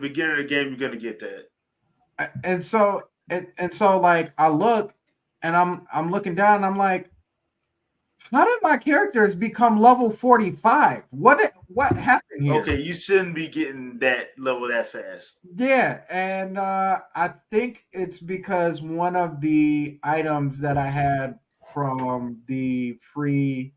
beginning of the game, you're gonna get that. And so like I look and I'm looking down and I'm like, how did my characters become level 45? What happened here? Okay, you shouldn't be getting that level that fast. Yeah, and I think it's because one of the items that I had from the free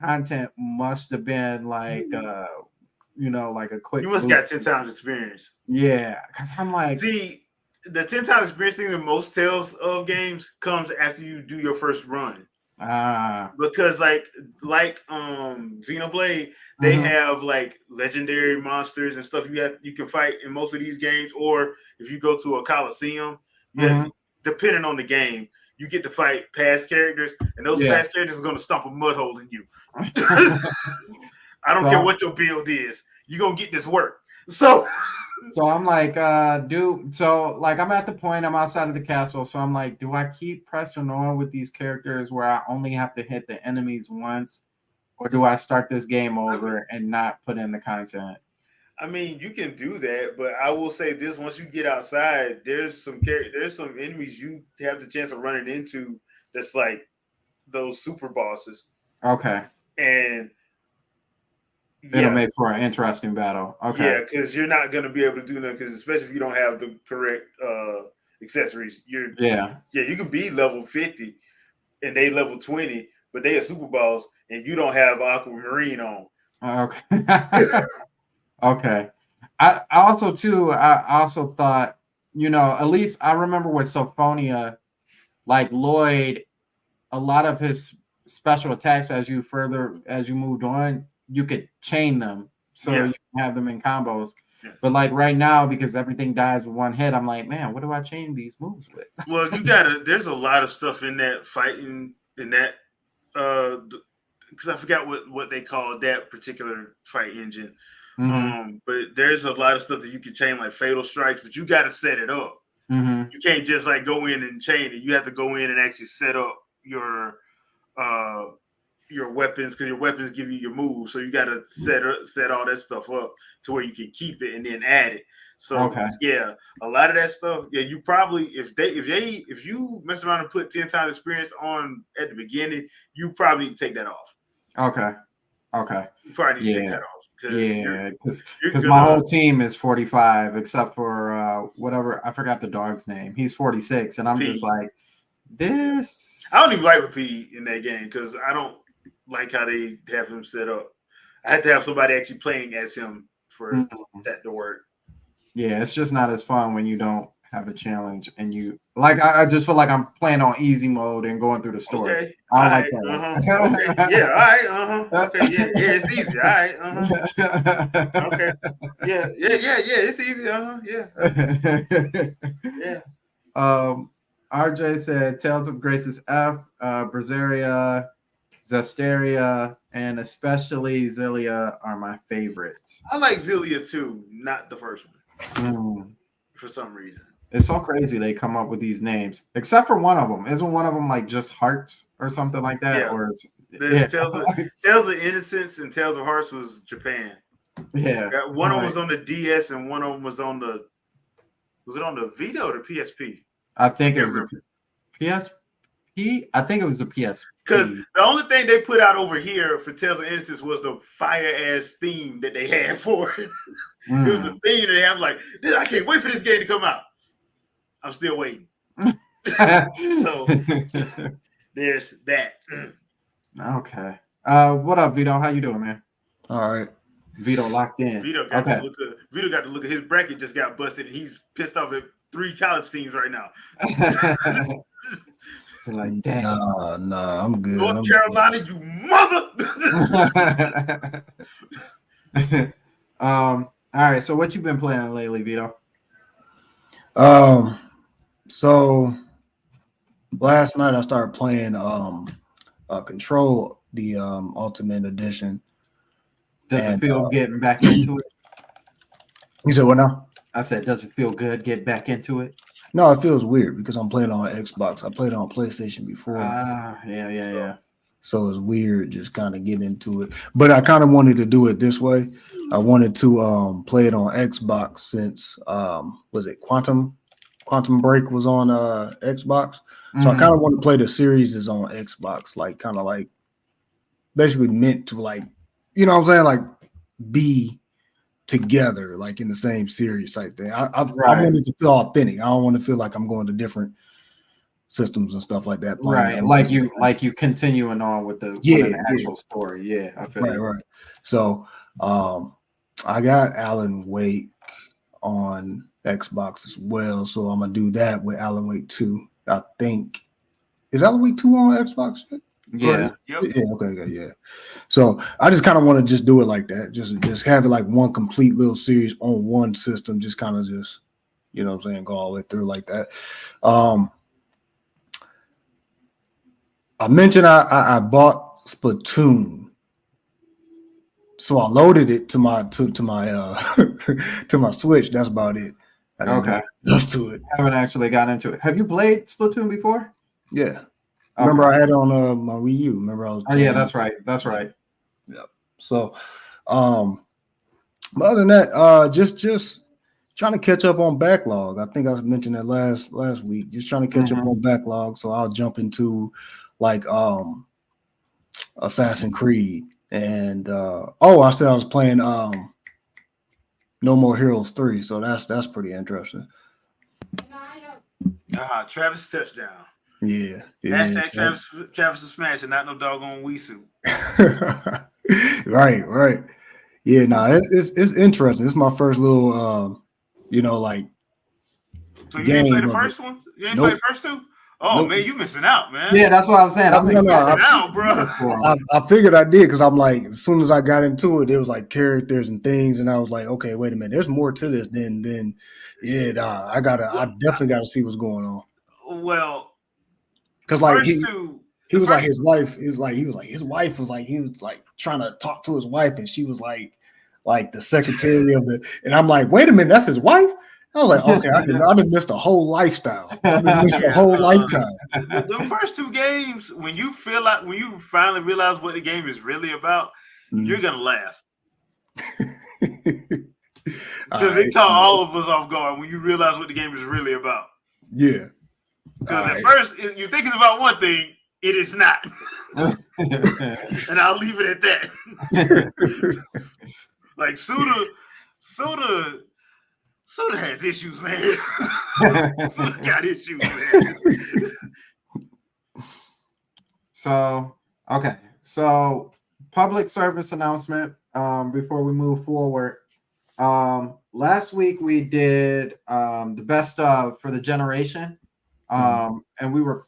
content must have been like like a quick You must boost. got 10 times experience. Yeah, because I'm like, See, the 10 times experience thing in most Tales of games comes after you do your first run. ah, Because Xenoblade, they mhm, have like legendary monsters and stuff you can fight in most of these games. Or if you go to a Coliseum, you have, mhm, depending on the game, you get to fight past characters, and those yeah. past characters are going to stomp a mud hole in you. I don't care so what your build is, you're gonna get this work. So So I'm like, dude. So like, I'm at the point. I'm outside of the castle. So I'm like, do I keep pressing on with these characters where I only have to hit the enemies once, or do I start this game I mean, over and not put in the content? you can do that, but I will say this: once you get outside, there's some enemies you have the chance of running into that's like those super bosses, Okay, and it'll yeah, make for an interesting battle. Okay, yeah, because you're not gonna be able to do that because especially if you don't have the correct accessories, yeah, you can be level 50 and they level 20, but they are super boss and you don't have aquamarine on. okay, okay. I also thought, at least I remember with Sophonia, like Lloyd, a lot of his special attacks as you moved on, you could chain them so Yeah. you can have them in combos. Yeah. But like right now, because everything dies with one hit, I'm like, man, what do I chain these moves with? Well, there's a lot of stuff in that fighting in that because I forgot what they call that particular fight engine. Mm-hmm. But there's a lot of stuff that you can chain like fatal strikes, but you got to set it up. Mm-hmm. You can't just like go in and chain it. You have to go in and actually set up uh your weapons because your weapons give you your moves. So you got to set all that stuff up to where you can keep it and then add it. So Okay. yeah, a lot of that stuff. Yeah, you probably if you mess around and put 10 times experience on at the beginning, you probably need to take that off. Okay. Okay. You probably need to take Yeah. that off because Yeah. you're Because my gonna. whole team is 45, except for whatever, I forgot the dog's name. He's 46, and I'm just P. like, Yeah, this. I don't even like P in that game because I don't like how they have him set up. I had to have somebody actually playing as him for Mhm. that to work. Yeah, it's just not as fun when you don't have a challenge and you like. I just feel like I'm playing on easy mode and going through the story. Okay. I All don't like right. Okay. Yeah. All that. right. Okay. Yeah. Yeah. It's easy. All right. Okay. Yeah. Yeah. Yeah. Yeah. It's easy. Yeah. Yeah. um, RJ said Tales of Graces F, Berseria, Zesteria, and especially Zillia are my favorites. I like Zillia too, not the first one Mm. for some reason. It's so crazy they come up with these names, except for one of them. Isn't one of them like just Hearts or something like that? Yeah. Or it's, There's yeah, Tales of Innocence and Tales of Hearts was Japan. yeah. One I'm of them like, was on the DS and one of them was on the was it on the Vita or the PSP? I I think it can't was a remember. PSP. I think it was a Because PSP. the only thing they put out over here for Tales of Innocence was the fire ass theme that they had for it. It was the Mm. theme that they have like, I can't wait for this game to come out. I'm still waiting. So there's that. Okay. What up, Vito? How you doing, man? All right. Vito locked in. Okay. Vito got to look at his bracket just got busted and he's pissed off at 3 college teams right now. Like, dang. Nah, I'm good. North Carolina, you mother. All right. So what you been playing lately, Vito? So last night I started playing Control, the Ultimate Edition. Does it And, feel getting back into it? You said what now? I said, does it feel good get back into it? No, it feels weird because I'm playing on Xbox. I played on PlayStation before. Yeah. So it's weird just kind of getting into it. But I kind of wanted to do it this way. I wanted to play it on Xbox since was it Quantum Break was on Xbox. So I kind of want to play the series is on Xbox, like kind of like basically meant to like, you know what I'm saying, like be together, like in the same series type thing. I want it to feel authentic. I don't want to feel like I'm going to different systems and stuff like that. Right, like you continuing on with the actual story. Yeah, I feel right. So I got Alan Wake on Xbox as well, so I'm gonna do that with Alan Wake 2. I think is Alan Wake 2 on Xbox yet? Yeah. Yep. Yeah. Okay. Yeah. So I just kind of want to just do it like that. Just have it like one complete little series on one system. Just kind of just, you know what I'm saying, go all the way through like that. I mentioned I bought Splatoon. So I loaded it to my to my Switch. That's about it. Okay. Let's do it. I haven't actually gotten into it. Have you played Splatoon before? Yeah. Remember I had it on my Wii U. Remember I was. Oh yeah, that's right. That's right. Yeah. So, but other than that, just trying to catch up on backlog. I think I mentioned that last week. Just trying to catch up on backlog. So I'll jump into like Assassin's Creed and I said I was playing No More Heroes 3. So that's pretty interesting. Travis touchdown. Yeah. Hashtag Travis is smashing, not no doggone Wisu. Right. Yeah, it's interesting. It's my first little like. So you didn't play the first one? You didn't play the first two? Oh man, you missing out, man. Yeah, that's what I was saying. I'm missing out, bro. I figured I did because I'm like, as soon as I got into it, there was like characters and things, and I was like, okay, wait a minute, there's more to this than I definitely gotta see what's going on. Well, because like he was like his wife is like he was like trying to talk to his wife, and she was like the secretary of the, and I'm like, wait a minute, that's his wife. I was like, okay, I done missed a whole lifestyle. I done missed a whole lifetime. The first two games, when you finally realize what the game is really about, you're gonna laugh. Because it caught all of us off guard when you realize what the game is really about. Yeah. Because at first you think it's about one thing, it is not. And I'll leave it at that. Like Suda has issues, man. Suda got issues, man. So public service announcement before we move forward. Last week we did the best of for the generation. And we were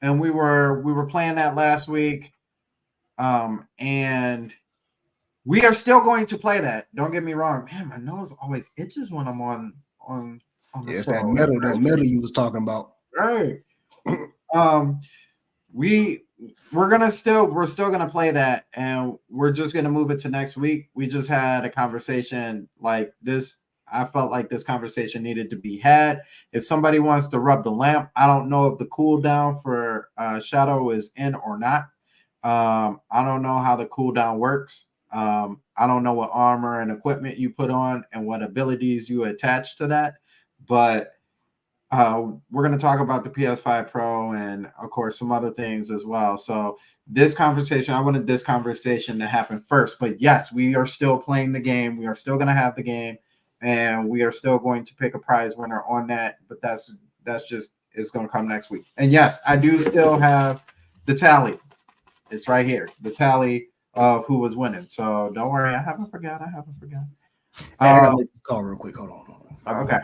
playing that last week. And we are still going to play that. Don't get me wrong. Man, my nose always itches when I'm on the show. That metal you was talking about. Right. We're still gonna play that, and we're just gonna move it to next week. We just had a conversation like this. I felt like this conversation needed to be had. If somebody wants to rub the lamp, I don't know if the cooldown for Shadow is in or not. I don't know how the cooldown works. I don't know what armor and equipment you put on and what abilities you attach to that, but we're going to talk about the PS5 Pro and, of course, some other things as well. So I wanted this conversation to happen first. But, yes, we are still playing the game. We are still going to have the game, and we are still going to pick a prize winner on that. But that's just it's going to come next week. And, yes, I do still have the tally. It's right here, the tally of who was winning. So don't worry, I haven't forgot. I gotta make this call real quick. Hold on. Okay.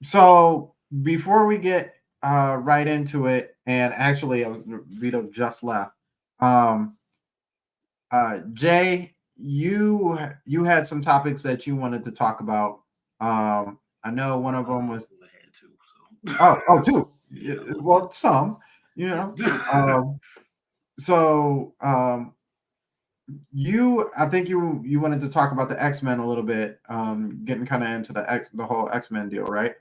So before we get right into it, and actually, Vito just left. Jay, you had some topics that you wanted to talk about. I know one of them was. Two. Well, some. You know. I think you wanted to talk about the X-Men a little bit, getting kind of into the whole X-Men deal, right?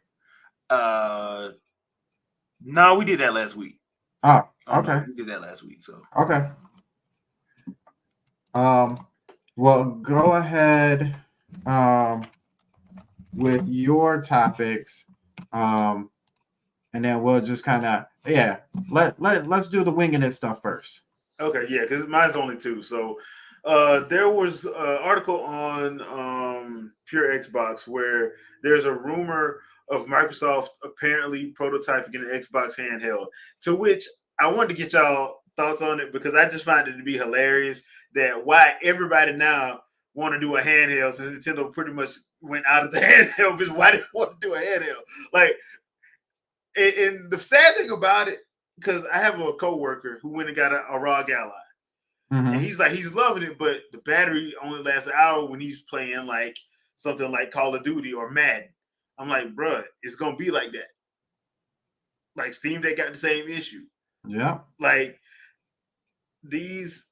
No, we did that last week. Oh, Oh, no, Okay. we did that last week. So Okay. Well, go ahead with your topics. And then we'll just kind of let's do the winging it stuff first. okay, yeah, because mine's only two. So there was an article on Pure Xbox where there's a rumor of Microsoft apparently prototyping an Xbox handheld. To which I wanted to get y'all thoughts on it because I just find it to be hilarious that why everybody now want to do a handheld since Nintendo pretty much went out of the handheld. Because why they want to do a handheld? Like, and the sad thing about it, because I have a coworker who went and got a ROG Ally. And he's like, he's loving it, but the battery only lasts an hour when he's playing like something like Call of Duty or Madden. I'm like, bruh, it's gonna be like that. Like Steam Deck got the same issue. Yeah. Like these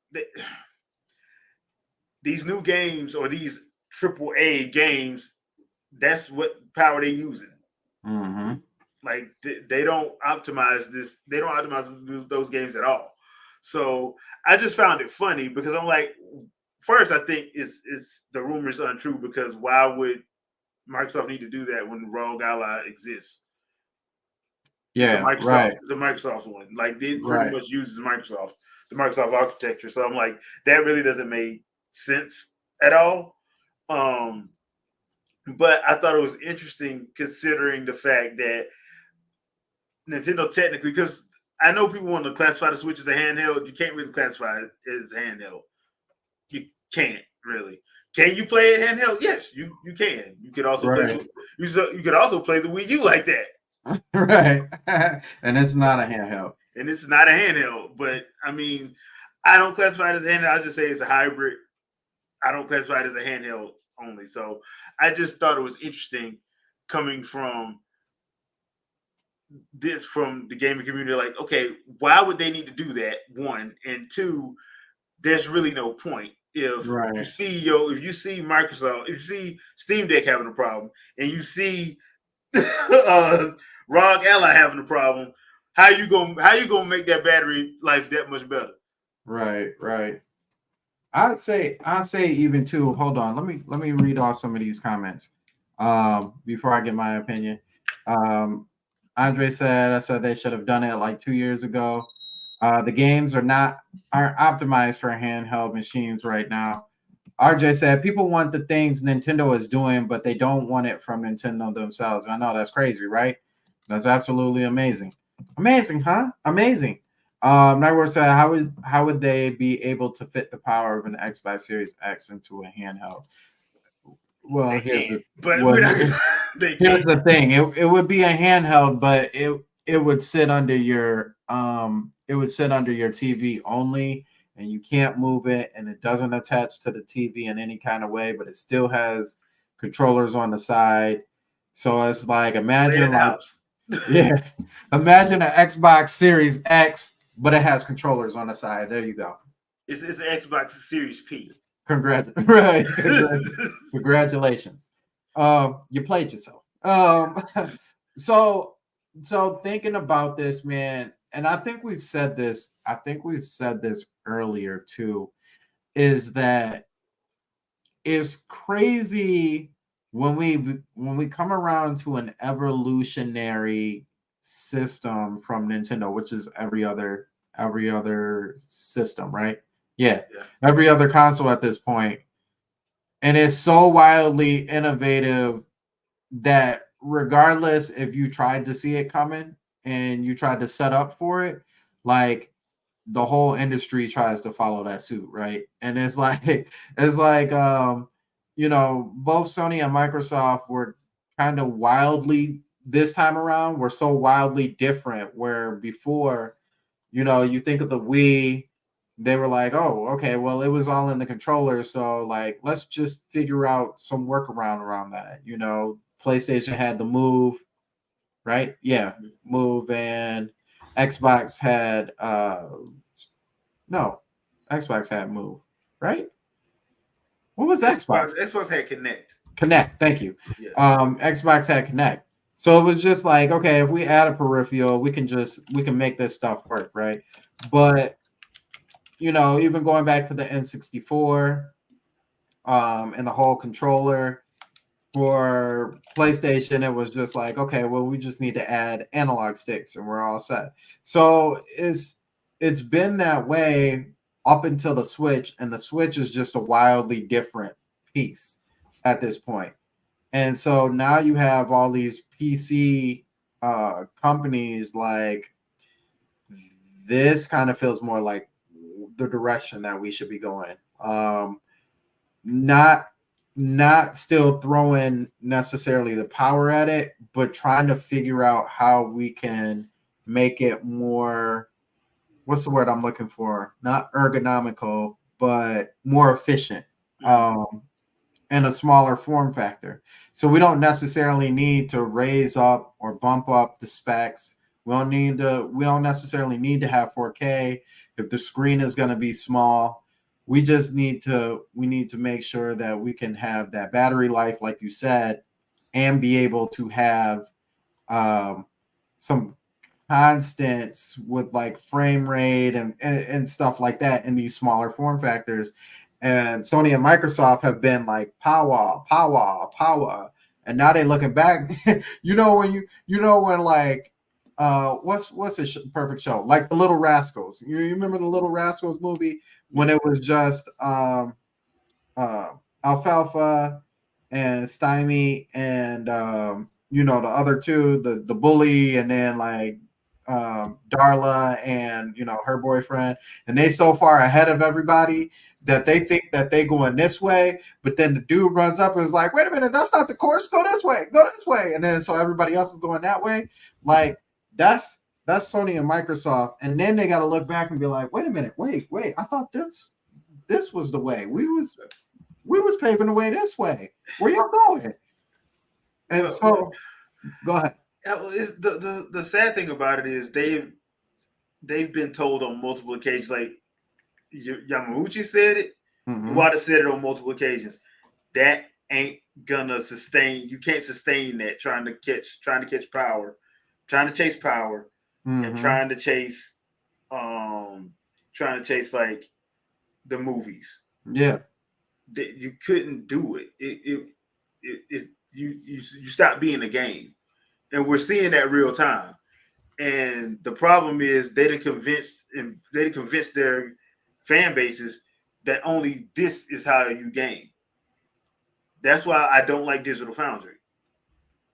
new games or these AAA games, that's what power they're using. Mm-hmm. Like they don't optimize this. They don't optimize those games at all. So I just found it funny because I'm like, first I think it's the rumor's untrue because why would Microsoft need to do that when ROG Ally exists? Yeah, right. It's a Microsoft one. Like they pretty Right. much uses the Microsoft architecture. So I'm like, that really doesn't make sense at all. But I thought it was interesting considering the fact that Nintendo technically, because I know people want to classify the Switch as a handheld. You can't really classify it as a handheld. You can't really. Can you play it handheld? Yes, you can. You could also play. You could also play the Wii U like that. Right. And it's not a handheld. And it's not a handheld. But I mean, I don't classify it as a handheld. I just say it's a hybrid. I don't classify it as a handheld only. So I just thought it was interesting coming from the gaming community, like, okay, why would they need to do that? One, and two, there's really no point. If you see Microsoft, if you see Steam Deck having a problem, and you see ROG Ally having a problem, how you gonna make that battery life that much better? Right. I'd say even too. Hold on, let me read off some of these comments before I get my opinion. Andre said, I said they should have done it like 2 years ago. The games aren't optimized for handheld machines right now. RJ said people want the things Nintendo is doing, but they don't want it from Nintendo themselves. I know that's crazy, right? That's absolutely amazing. Amazing, huh? Amazing. Nightward said, how would they be able to fit the power of an Xbox Series X into a handheld? Well, here's the thing. It would be a handheld, but it would sit under your TV only, and you can't move it, and it doesn't attach to the TV in any kind of way, but it still has controllers on the side. So it's like imagine an Xbox Series X, but it has controllers on the side. There you go. It's an Xbox Series P. Congratulations. You played yourself. So thinking about this, man, and I think we've said this earlier too, is that it's crazy when we come around to an evolutionary system from Nintendo, which is every other system, right? Yeah, every other console at this point. And it's so wildly innovative that regardless if you tried to see it coming and you tried to set up for it, like the whole industry tries to follow that suit, right? And it's like both Sony and Microsoft were kind of wildly this time around. We're so wildly different where before, you think of the Wii, they were like, oh, okay, well, it was all in the controller. So like, let's just figure out some workaround around that. PlayStation had the Move, right? Yeah, Move, and Xbox had Xbox had Move, right? What was Xbox? Xbox had Kinect. Kinect, thank you. Yeah. Xbox had Kinect. So it was just like, okay, if we add a peripheral, we can make this stuff work, right? But even going back to the N64, and the whole controller for PlayStation, it was just like, okay, well, we just need to add analog sticks and we're all set. So it's been that way up until the Switch, and the Switch is just a wildly different piece at this point. And so now you have all these PC companies. Like, this kind of feels more like the direction that we should be going. Not still throwing necessarily the power at it, but trying to figure out how we can make it more, what's the word I'm looking for? Not ergonomical, but more efficient. And a smaller form factor. So we don't necessarily need to raise up or bump up the specs. We don't necessarily need to have 4K if the screen is going to be small. We just need to make sure that we can have that battery life, like you said, and be able to have some constants with like frame rate and stuff like that in these smaller form factors. And Sony and Microsoft have been like power, and now they're looking back. When like what's a perfect show, like The Little Rascals. You remember the Little Rascals movie when it was just Alfalfa and Stymie and the other two, the bully, and then like Darla and her boyfriend, and they so far ahead of everybody that they think that they going this way, but then the dude runs up and is like, wait a minute, that's not the course, go this way, and then so everybody else is going that way. Like, that's Sony and Microsoft, and then they got to look back and be like, wait a minute, wait, I thought this was the way we was paving the way this way. Where y'all going? And so go ahead. The sad thing about it is they've been told on multiple occasions, like Yamauchi said it, Iwata said it on multiple occasions, that ain't gonna sustain. You can't sustain that trying to catch power, trying to chase power, and trying to chase like the movies. Yeah, you couldn't do it. You stop being a game, and we're seeing that real time. And the problem is they convinced their fan bases that only this is how you game. That's why I don't like Digital Foundry.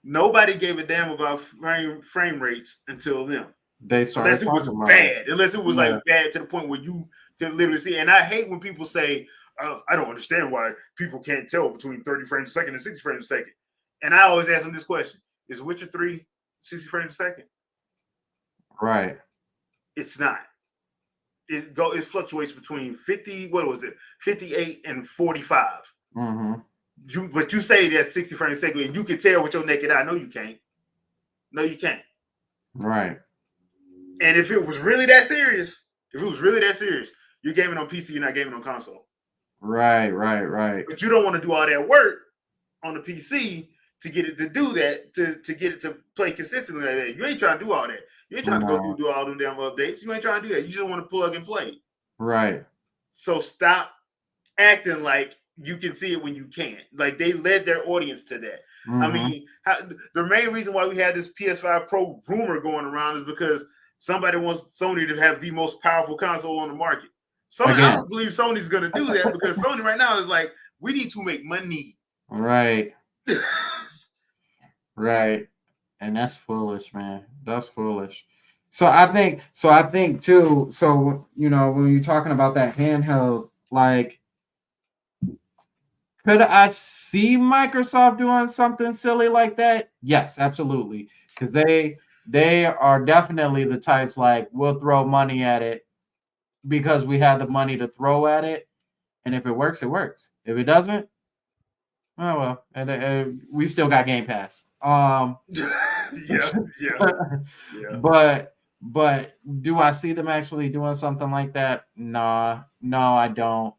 Nobody gave a damn about frame rates until them. They started unless it was bad. Unless it was like bad to the point where you can literally see. And I hate when people say, I don't understand why people can't tell between 30 frames a second and 60 frames a second. And I always ask them this question: is Witcher 3 60 frames a second? Right. It's not. It fluctuates between 58 and 45. But you say that's 60 frames a second, and you can tell with your naked eye. No, you can't. Right. And if it was really that serious, you're gaming on PC, you're not gaming on console. Right. But you don't want to do all that work on the PC to get it to do that, to get it to play consistently like that. You ain't trying to do all that. You ain't trying to go do all them damn updates. You ain't trying to do that. You just want to plug and play. Right. So stop acting like you can see it when you can't. Like, they led their audience to that. I mean, the main reason why we had this PS5 Pro rumor going around is because somebody wants Sony to have the most powerful console on the market. Sony, I don't believe Sony's going to do that, because Sony right now is like, we need to make money. Right. Right. And that's foolish, man. That's foolish. So I think too, so, when you're talking about that handheld, like, could I see Microsoft doing something silly like that? Yes, absolutely. Because they are definitely the types like, we'll throw money at it because we have the money to throw at it. And if it works, it works. If it doesn't, oh well. And we still got Game Pass. Yeah. But do I see them actually doing something like that? No, I don't.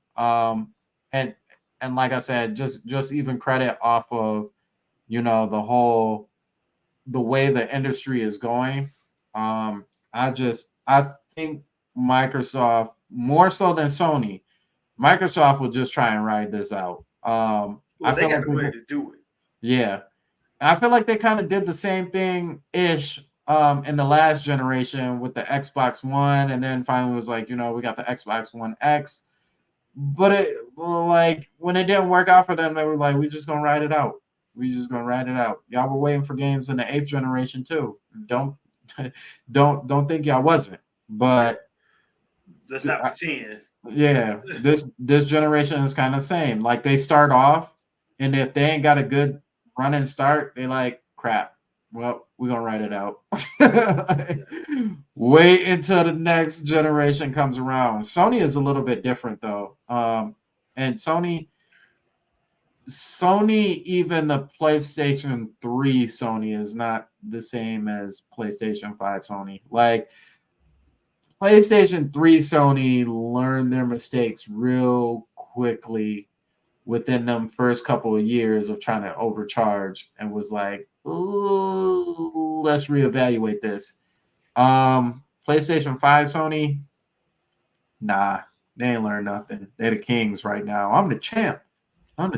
And like I said, just even credit off of, the way the industry is going. I think Microsoft more so than Sony. Microsoft will just try and ride this out. Well, I they feel got like the money to do it. yeah, I feel like they kind of did the same thing ish in the last generation with the Xbox One, and then finally was like, we got the Xbox One X. But it like when it didn't work out for them, they were like, "We just gonna ride it out. We just gonna ride it out." Y'all were waiting for games in the 8th generation too. Don't don't think y'all wasn't. But Let's not pretend. yeah, this generation is kind of same. Like they start off, and if they ain't got a good running start, they like crap. Well, we're gonna write it out. Wait until the next generation comes around. Sony is a little bit different though. And Sony, even the PlayStation 3 Sony is not the same as PlayStation 5 Sony. Like PlayStation 3 Sony learned their mistakes real quickly within them first couple of years of trying to overcharge and was like, ooh, let's reevaluate this. PlayStation 5 Sony, nah, they ain't learned nothing. They're the kings right now. I'm the champ. I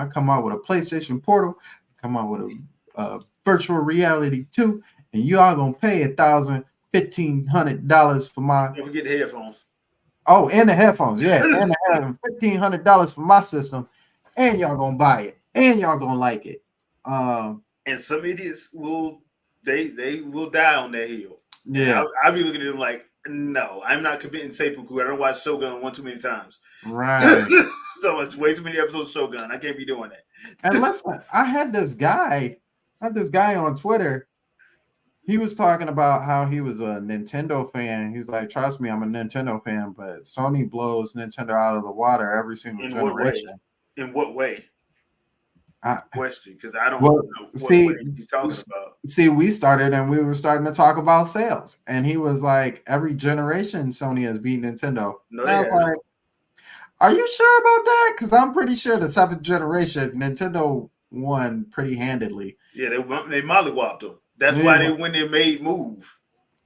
come out with a PlayStation Portal, come out with a virtual reality 2, and you all gonna pay $1,500 for my. Don't forget the headphones. Oh, and the headphones, yeah, and the $1,500 for my system, and y'all gonna buy it, and y'all gonna like it. And some idiots will they will die on that hill. Yeah, I'll be looking at them like, no, I'm not committing seppuku. I don't watch Shogun one too many times. right. So much, way too many episodes of Shogun. I can't be doing that. And listen, I had this guy on Twitter. He was talking about how he was a Nintendo fan. He's like, trust me, I'm a Nintendo fan, but Sony blows Nintendo out of the water every single generation. In what way? Question, because I don't Well, know what see- way he's talking about. See, we started and we were starting to talk about sales, and he was like, every generation Sony has beat Nintendo. No, And I they was haven't. like, are you sure about that? Because I'm pretty sure the 7th generation Nintendo won pretty handedly. Yeah, they mollywopped them. That's why they when they made move.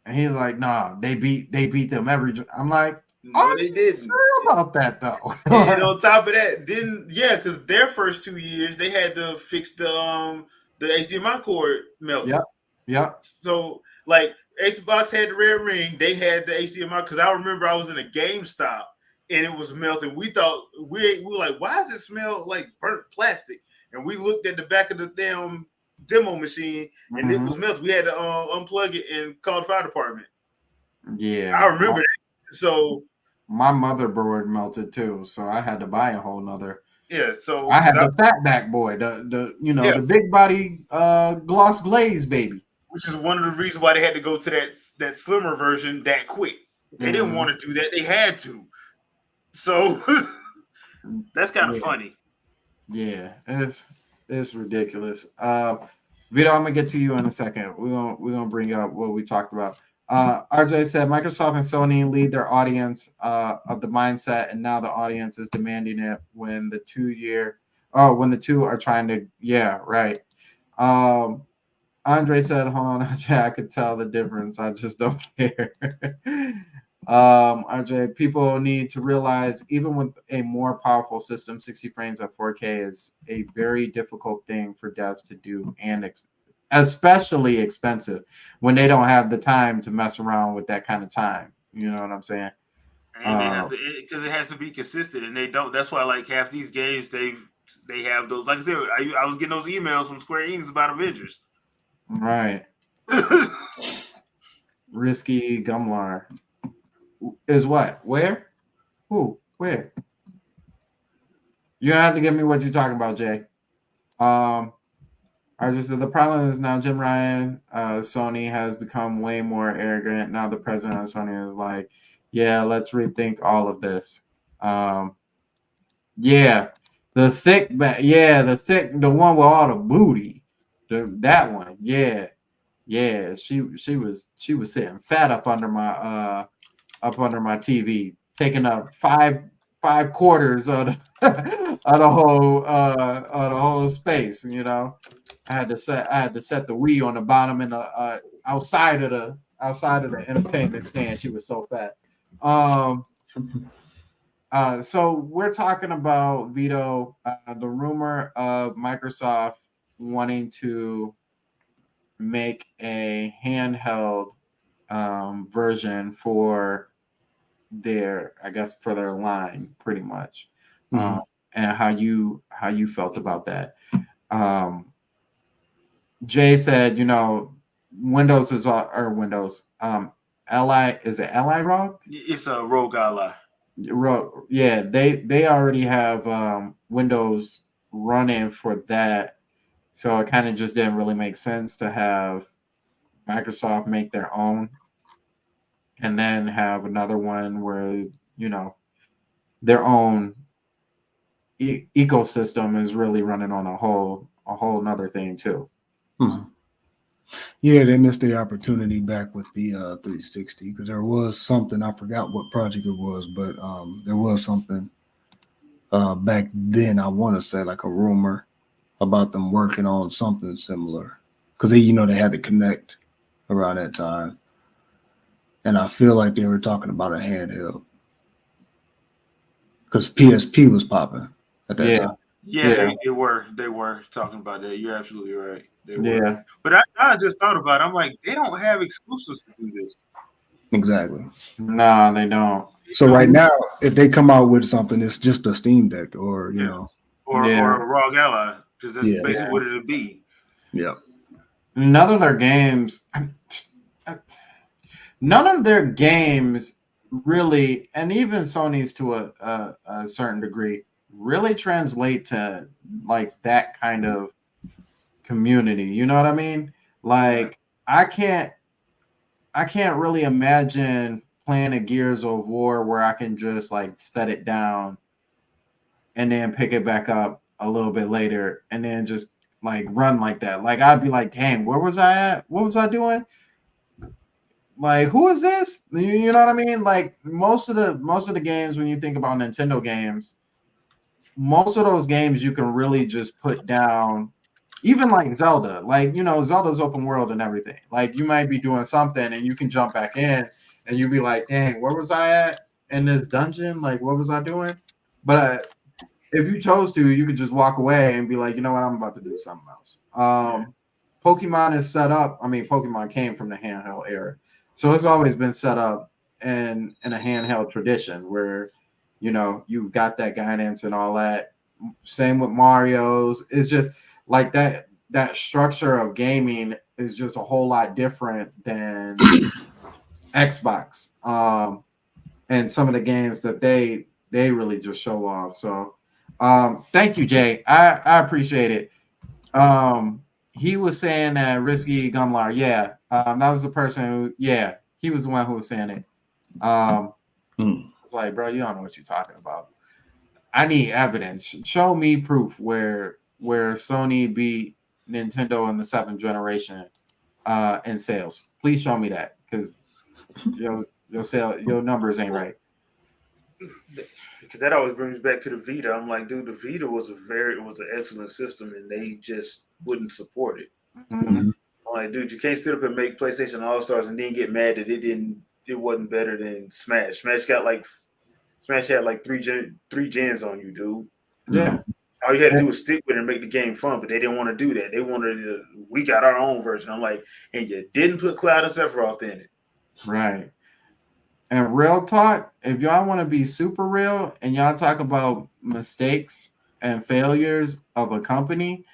And he's like, nah, they beat them every. I'm like, No, they didn't. sure about that though. And on top of that, because their first 2 years they had to fix the HDMI cord melted. Yep. So like Xbox had the red ring, they had the HDMI. Because I remember I was in a GameStop and it was melting. We thought we were like, why does it smell like burnt plastic? And we looked at the back of the damn demo machine and it was melted. We had to unplug it and call the fire department. Yeah. I remember that. So my motherboard melted too, so I had to buy a whole nother. yeah, so I had the Fatback boy, the big body gloss glaze baby. Which is one of the reasons why they had to go to that slimmer version that quick. They didn't want to do that; they had to. So that's kind of funny. Yeah, it's ridiculous. Vito, I'm gonna get to you in a second. We're gonna bring up what we talked about. RJ said Microsoft and Sony lead their audience of the mindset, and now the audience is demanding it when the two are trying to. Yeah, right. Andre said, hold on, RJ, I could tell the difference. I just don't care. RJ, people need to realize even with a more powerful system, 60 frames at 4K is a very difficult thing for devs to do, and especially expensive when they don't have the time to mess around with that kind of time. You know what I'm saying? And because it has to be consistent, and they don't. That's why, like half these games, they have those. Like I said, I was getting those emails from Square Enix about Avengers. Right. Risky Gumlar is what? Where? Who? Where? You don't have to give me what you're talking about, Jay. I just said the problem is now Jim Ryan, Sony has become way more arrogant. Now the president of Sony is like, yeah, let's rethink all of this. Yeah, the one with all the booty, that one. Yeah, she was sitting fat up under my TV, taking up five quarters of the whole space. You know, I had to set the Wii on the bottom and outside of the entertainment stand. She was so fat. Um, so we're talking about Vito, the rumor of Microsoft wanting to make a handheld version for I guess for their line, pretty much. Mhm. And how you felt about that. Um, Jay said, Windows is or Windows. Ally is it Ally Rock? It's a rogue ally. Yeah, they already have Windows running for that, so it kind of just didn't really make sense to have Microsoft make their own, and then have another one where their own ecosystem is really running on a whole nother thing too. Mhm. Yeah, they missed the opportunity back with the 360 because there was something, I forgot what project it was, but there was something back then. I want to say like a rumor about them working on something similar because they had to connect around that time, and I feel like they were talking about a handheld because PSP was popping at that Yeah, time. Yeah, yeah, they were talking about that. You're absolutely right. They were. yeah. But I just thought about it. I'm like, they don't have exclusives to do this. Exactly. No, they don't. So right now, if they come out with something, it's just a Steam Deck, or or Yeah. or a rogue ally, because that's Yeah. basically what it'll be. yeah. None of their games, none of their games really, and even Sony's to a certain degree, really translate to like that kind of community. You know what I mean? Like I can't really imagine playing a Gears of War where I can just like set it down and then pick it back up a little bit later and then just like run like that. Like I'd be like, dang, where was I at? What was I doing? Like, who is this? You know what I mean? Like most of the games, when you think about Nintendo games, most of those games you can really just put down. Even like Zelda, like Zelda's open world and everything. Like you might be doing something and you can jump back in and you'll be like, dang, where was I at in this dungeon? Like, what was I doing? But if you chose to, you could just walk away and be like, you know what, I'm about to do something else. Pokemon is set up. I mean, Pokemon came from the handheld era, so it's always been set up in a handheld tradition where you got that guidance and all that. Same with Mario's. It's just like that structure of gaming is just a whole lot different than Xbox. And some of the games that they really just show off. So thank you, Jay. I appreciate it. He was saying that Risky Gumlar, yeah. That was the person who, yeah, he was the one who was saying it. It's like, bro, you don't know what you're talking about. I need evidence. Show me proof where Sony beat Nintendo in the 7th generation in sales. Please show me that, because your numbers ain't right. Because that always brings back to the Vita. I'm like, dude, the Vita was an excellent system, and they just wouldn't support it. Mm-hmm. I'm like, dude, you can't sit up and make PlayStation All Stars and then get mad that it wasn't better than Smash. Smash had like three gens on you, dude. Yeah. All you had to do was stick with it and make the game fun, but they didn't want to do that. They wanted we got our own version. I'm like, and you didn't put Cloud and Sephiroth in it. Right. And real talk, if y'all want to be super real and y'all talk about mistakes and failures of a company,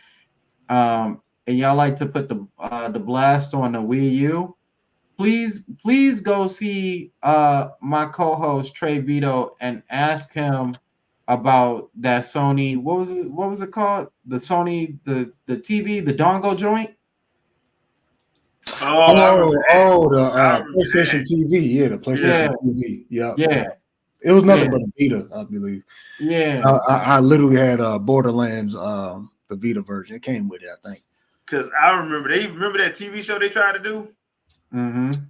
and y'all like to put the blast on the Wii U, please go see my co-host Trey Vito and ask him about that Sony. What was it called? The Sony, the TV, the dongle joint. The PlayStation TV. Yeah, the PlayStation TV. Yeah. It was nothing but a Vita, I believe. Yeah. I literally had Borderlands, the Vita version. It came with it, I think. Because I remember that TV show they tried to do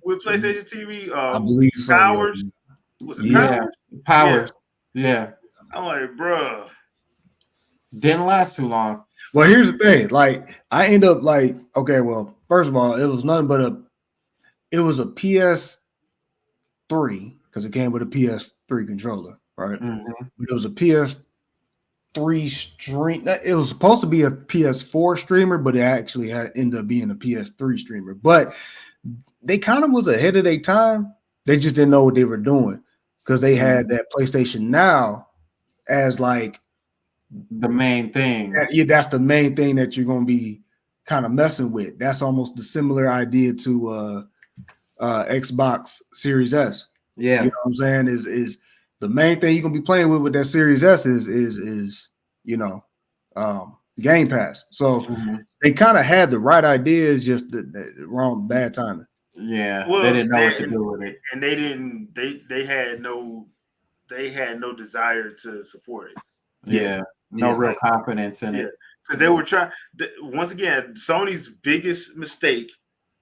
with PlayStation TV. I believe so. Powers. Was it Powers? Powers. Yeah. I'm like, bruh. Didn't last too long. Well, here's the thing. Like, I end up like, okay, well, first of all, it was nothing but it was a PS3 because it came with a PS3 controller, right? Mm-hmm. But it was a PS3 stream. It was supposed to be a PS4 streamer, but it actually ended up being a PS3 streamer. But they kind of was ahead of their time. They just didn't know what they were doing because they had that PlayStation Now as like the main thing. yeah, that's the main thing that you're going to be kind of messing with. That's almost the similar idea to Xbox Series S. Yeah, You know what I'm saying? Is the main thing you're gonna be playing with that Series S is Game Pass. So they kind of had the right ideas, just the wrong bad timing. Yeah, Well, they didn't know what to do with it. And they didn't. They had no desire to support it. Yeah, no real confidence in it. Because they were trying. Once again, Sony's biggest mistake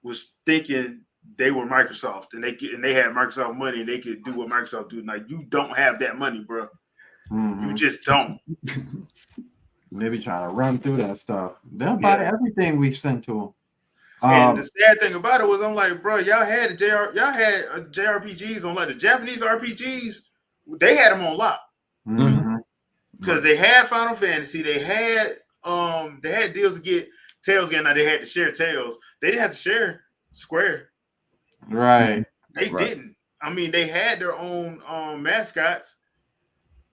was thinking they were Microsoft and they had Microsoft money and they could do what Microsoft do. Like, you don't have that money, bro. You just don't. They be trying to run through that stuff. They'll buy everything we've sent to them. And the sad thing about it was, I'm like, bro, y'all had JRPGs on, like, the Japanese RPGs. They had them on lock because they had Final Fantasy. They had deals to get Tails again. Now they had to share Tails. They didn't have to share Square. Right. They didn't. I mean, they had their own mascots.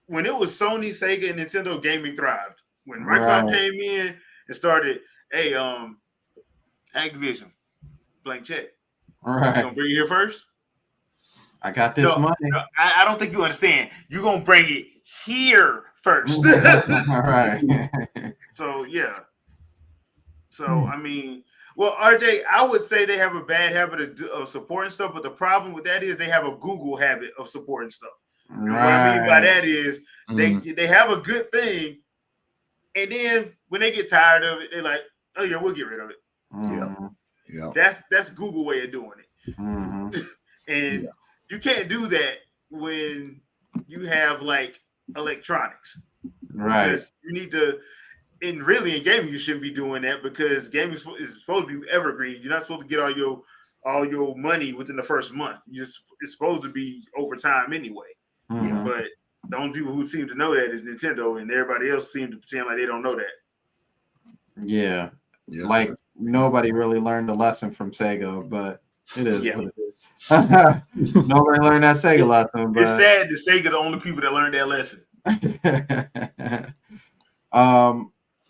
When it was Sony, Sega, and Nintendo, gaming thrived. When Microsoft came in and started, hey, Activision, blank check. Right. You gonna bring it here first? I got this money. No, I don't think you understand. You're gonna bring it here first. All right. So yeah. So I mean, well, RJ, I would say they have a bad habit of supporting stuff, but the problem with that is they have a Google habit of supporting stuff. And what I mean by that is they have a good thing, and then when they get tired of it, they're like, "Oh yeah, we'll get rid of it." Yeah. That's Google way of doing it. And you can't do that when you have like electronics, right? Because you need to. And really, in gaming, you shouldn't be doing that because gaming is supposed to be evergreen. You're not supposed to get all your money within the first month. It's supposed to be over time anyway. But the only people who seem to know that is Nintendo, and everybody else seem to pretend like they don't know that. Yeah. Like nobody really learned a lesson from Sega, but it is what it is. Nobody learned that Sega lesson. But it's sad that Sega the only people that learned that lesson.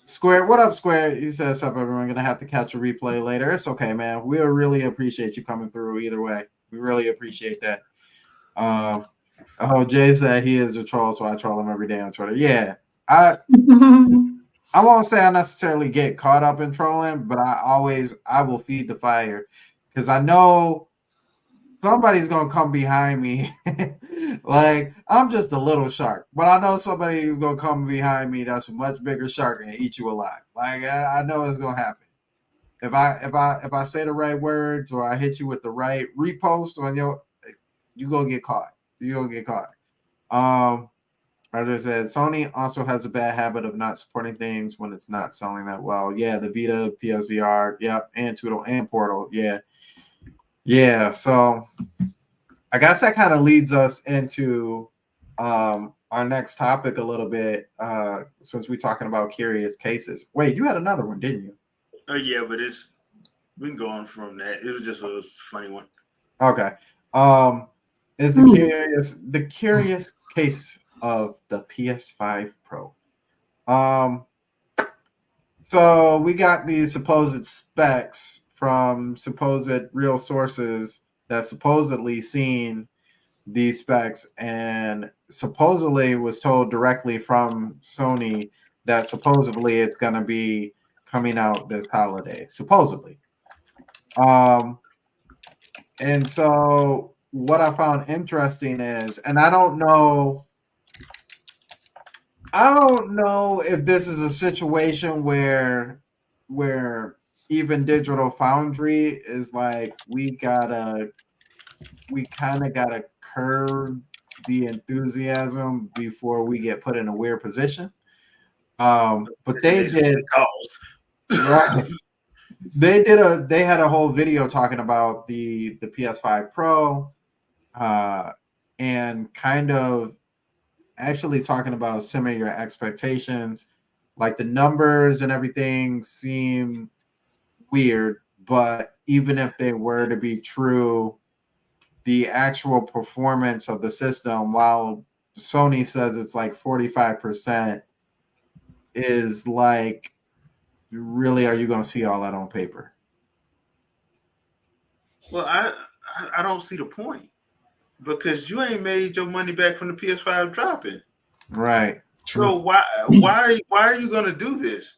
Square, what up, Square? He says, "Up, everyone. Gonna have to catch a replay later. It's okay, man. We really appreciate you coming through. Either way, we really appreciate that." Jay said he is a troll, so I troll him every day on Twitter. Yeah, I won't say I necessarily get caught up in trolling, but I will feed the fire because I know somebody's gonna come behind me. Like, I'm just a little shark, but I know somebody is gonna come behind me that's a much bigger shark and eat you alive. Like, I know it's gonna happen. If I say the right words or I hit you with the right repost on you gonna get caught. You gonna get caught. I just said Sony also has a bad habit of not supporting things when it's not selling that well. Yeah, the Vita, PSVR, and Tutel and Portal. Yeah. So I guess that kind of leads us into our next topic a little bit, since we're talking about curious cases. Wait, you had another one, didn't you? Yeah, but we can go on from that. It was just a funny one. Okay. Is the curious case of the PS5 Pro. So we got these supposed specs from supposed real sources that supposedly seen these specs and supposedly was told directly from Sony that supposedly it's going to be coming out this holiday, supposedly. And so what I found interesting is, and I don't know if this is a situation where even Digital Foundry is like, we kind of gotta curb the enthusiasm before we get put in a weird position. But they did, right? They had a whole video talking about the PS5 Pro, and kind of actually talking about some of your expectations. Like the numbers and everything seem weird, but even if they were to be true, the actual performance of the system, while Sony says it's like 45%, is like, really, are you going to see all that on paper? Well, I don't see the point because you ain't made your money back from the PS5 dropping. Right. So why are you gonna do this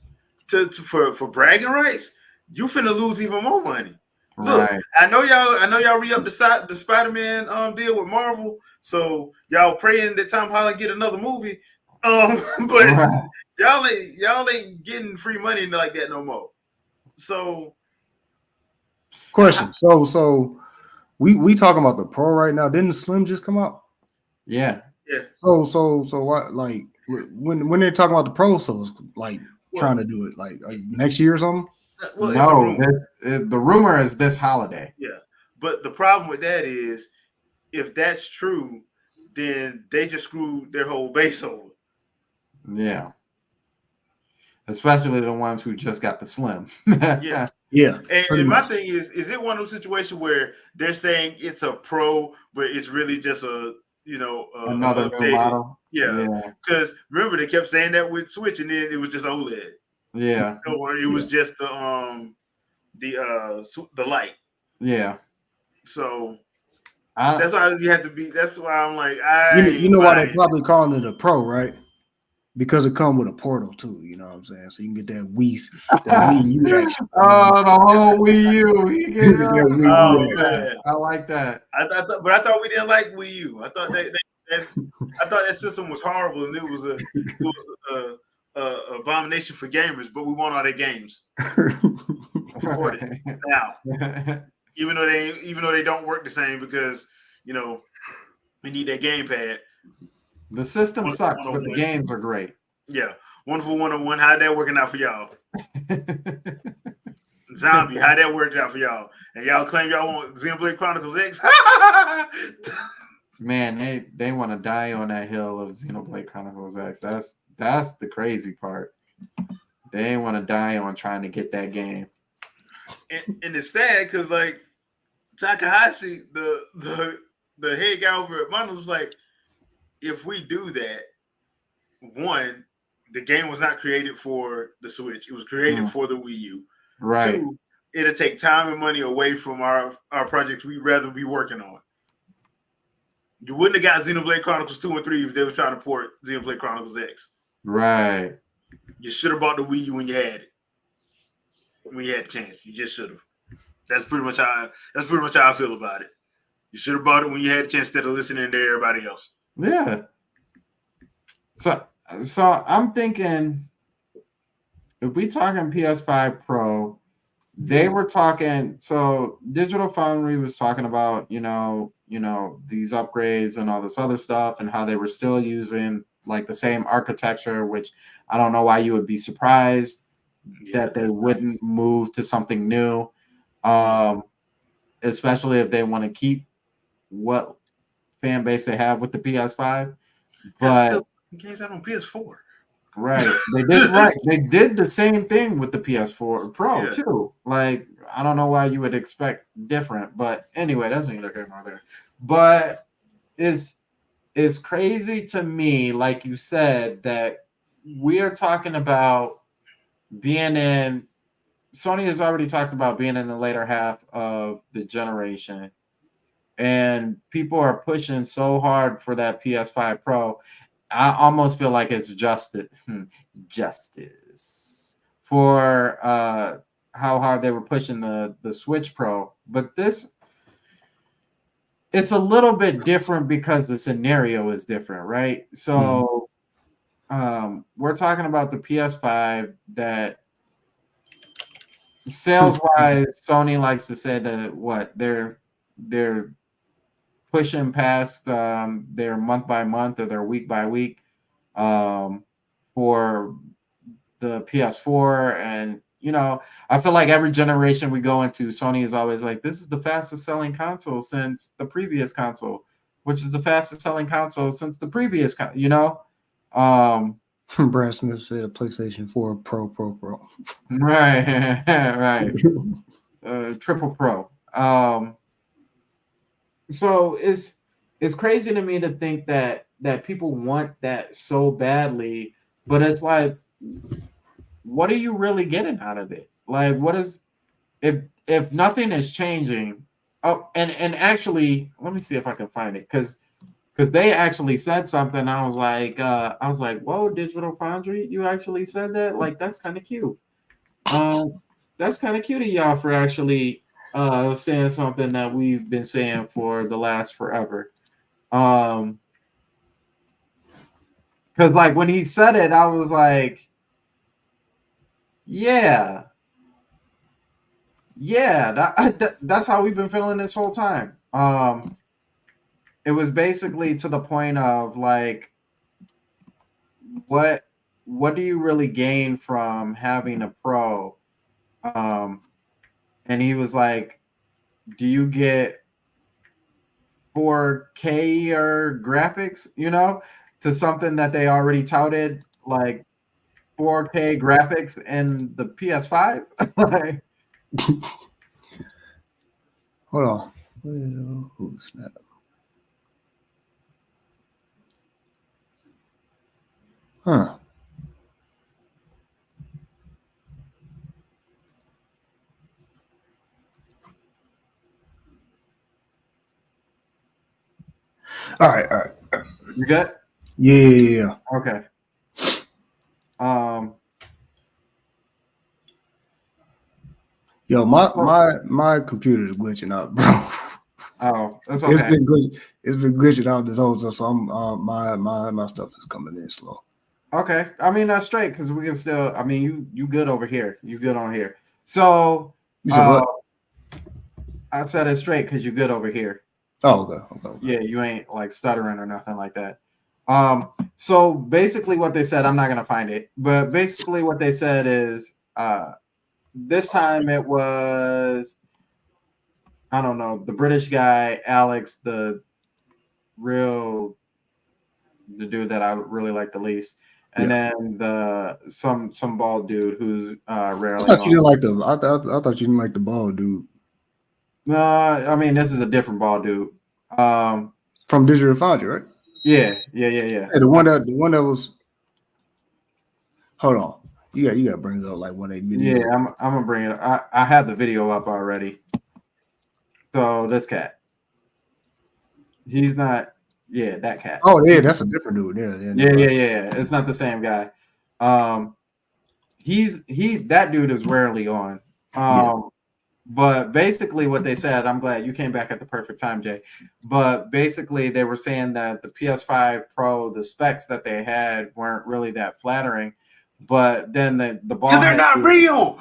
for bragging rights? You finna lose even more money. Look, Right. I know y'all re up the Spider-Man deal with Marvel, so y'all praying that Tom Holland get another movie. But Right. y'all ain't getting free money like that no more. So Question. So we talking about the Pro right now. Didn't the Slim just come out? Yeah. yeah, So what, like when they're talking about the Pro, so it's like trying to do it like next year or something? well, it's a No, rumor. the rumor is this holiday. Yeah, but the problem with that is if that's true, then they just screwed their whole base over. Yeah. Especially the ones who just got the Slim. Yeah. Yeah. And my thing is it one of those situations where they're saying it's a Pro, but it's really just a Another new updated? model. Yeah, because remember they kept saying that with Switch, and then it was just OLED, Yeah. or it was just the light. Yeah. So that's why you have to be. That's why I'm like, you know why they're probably calling it a Pro, right? Because it comes with a portal too. You know what I'm saying? So you can get that Wii U action. Oh, the whole Wii U. Man. I like that. I thought we didn't like Wii U. I thought that system was horrible and it was a abomination for gamers. But we want all their games now, even though they don't work the same because we need that gamepad. The system sucks, but the games are great. Yeah, Wonderful 101. How'd that working out for y'all? Zombie, how that worked out for y'all? And y'all claim y'all want Xenoblade Chronicles X? Man, they want to die on that hill of Xenoblade Chronicles X. That's the crazy part. They want to die on trying to get that game. And it's sad because like Takahashi, the head guy over at Monolith was like, if we do that, one, the game was not created for the Switch. It was created for the Wii U. Right. Two, it'll take time and money away from our projects we'd rather be working on. You wouldn't have got Xenoblade Chronicles 2 and 3 if they were trying to port Xenoblade Chronicles X. Right. You should have bought the Wii U when you had it. When you had the chance. You just should have. That's pretty much how I feel about it. You should have bought it when you had the chance instead of listening to everybody else. Yeah. So I'm thinking, if we talking PS5 Pro, they were talking. So Digital Foundry was talking about these upgrades and all this other stuff, and how they were still using like the same architecture. Which I don't know why you would be surprised that they wouldn't move to something new, especially if they want to keep what fan base they have with the PS5. But games out on PS4. Right. They did the same thing with the PS4 Pro too. Like, I don't know why you would expect different, but anyway, that's neither here nor there. But it's crazy to me, like you said, that we are talking about being in. Sony has already talked about being in the later half of the generation, and people are pushing so hard for that PS5 Pro. I almost feel like it's justice for how hard they were pushing the Switch Pro. But it's a little bit different because the scenario is different, right? So we're talking about the PS5 that sales-wise, Sony likes to say that they're pushing past their month by month or their week by week for the PS4. And I feel like every generation we go into, Sony is always like, this is the fastest selling console since the previous console. which is the fastest selling console since the previous, Brad Smith said PlayStation 4 Pro. right, right, triple pro. So it's crazy to me to think that people want that so badly, but it's like, what are you really getting out of it? Like, what is if nothing is changing? Oh, and actually, let me see if I can find it because they actually said something. I was like, whoa, Digital Foundry, you actually said that? Like, that's kind of cute. That's kind of cute of y'all for actually saying something that we've been saying for the last forever. Because like when he said it, I was like, yeah, that's how we've been feeling this whole time. It was basically to the point of like, what do you really gain from having a pro? And he was like, do you get 4K or graphics, to something that they already touted, like 4K graphics in the PS5? Like, Hold on. Well, who's that? Huh. All right. you good? Yeah. Okay. Yo, my computer is glitching out, bro. Oh, that's okay. It's been glitching out this whole time, so I'm my stuff is coming in slow. Okay. I mean, that's straight because we can still. I mean, you good over here. You good on here. So You said what? I said it straight because you good over here. Oh, okay. Yeah, you ain't like stuttering or nothing like that. So basically what they said, I'm not gonna find it, but basically what they said is this time it was, I don't know, the British guy, Alex, the dude that I really like the least, and then some bald dude who's rarely. I thought you didn't like the. I thought you didn't like the bald dude. I mean, this is a different bald dude. From Digital Foundry, right? Yeah. Hey, the one that was. Hold on. You got to bring it up like one of video. Yeah, I'm gonna bring it. I had the video up already. So this cat, he's not. Yeah, that cat. Oh yeah, that's a different dude. Yeah. It's not the same guy. That dude is rarely on. But basically what they said, I'm glad you came back at the perfect time, Jay. But basically they were saying that the PS5 Pro, the specs that they had weren't really that flattering. But then the ball, because they're not real.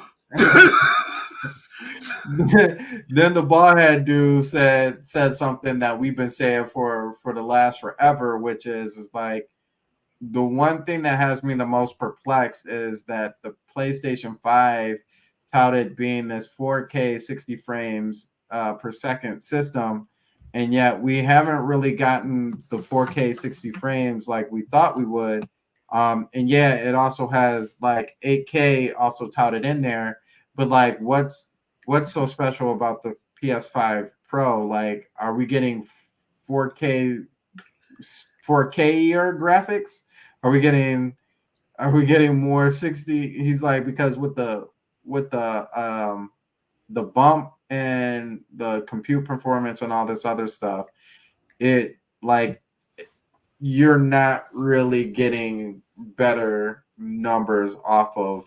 Then the ballhead dude said something that we've been saying for the last forever, which is like, the one thing that has me the most perplexed is that the PlayStation 5 touted being this 4K 60 frames per second system, and yet we haven't really gotten the 4K 60 frames like we thought we would. And yeah, it also has like 8K also touted in there, but like what's so special about the PS5 Pro? Like, are we getting 4K or graphics? Are we getting more 60? He's like, because with the bump and the compute performance and all this other stuff, it like you're not really getting better numbers off of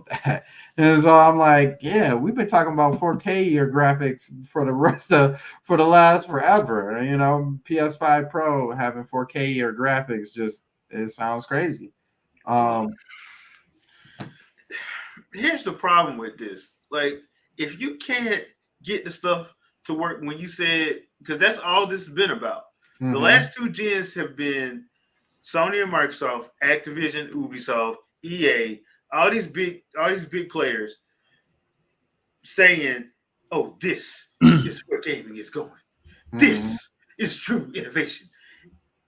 that. And so I'm like, yeah, we've been talking about 4K year graphics for the last forever. PS5 Pro having 4K year graphics, just, it sounds crazy. Here's the problem with this. Like, if you can't get the stuff to work when you said, because that's all this has been about. Mm-hmm. The last two gens have been Sony and Microsoft, Activision, Ubisoft, EA, all these big players saying, "Oh, this is where gaming is going. Mm-hmm. This It's true innovation.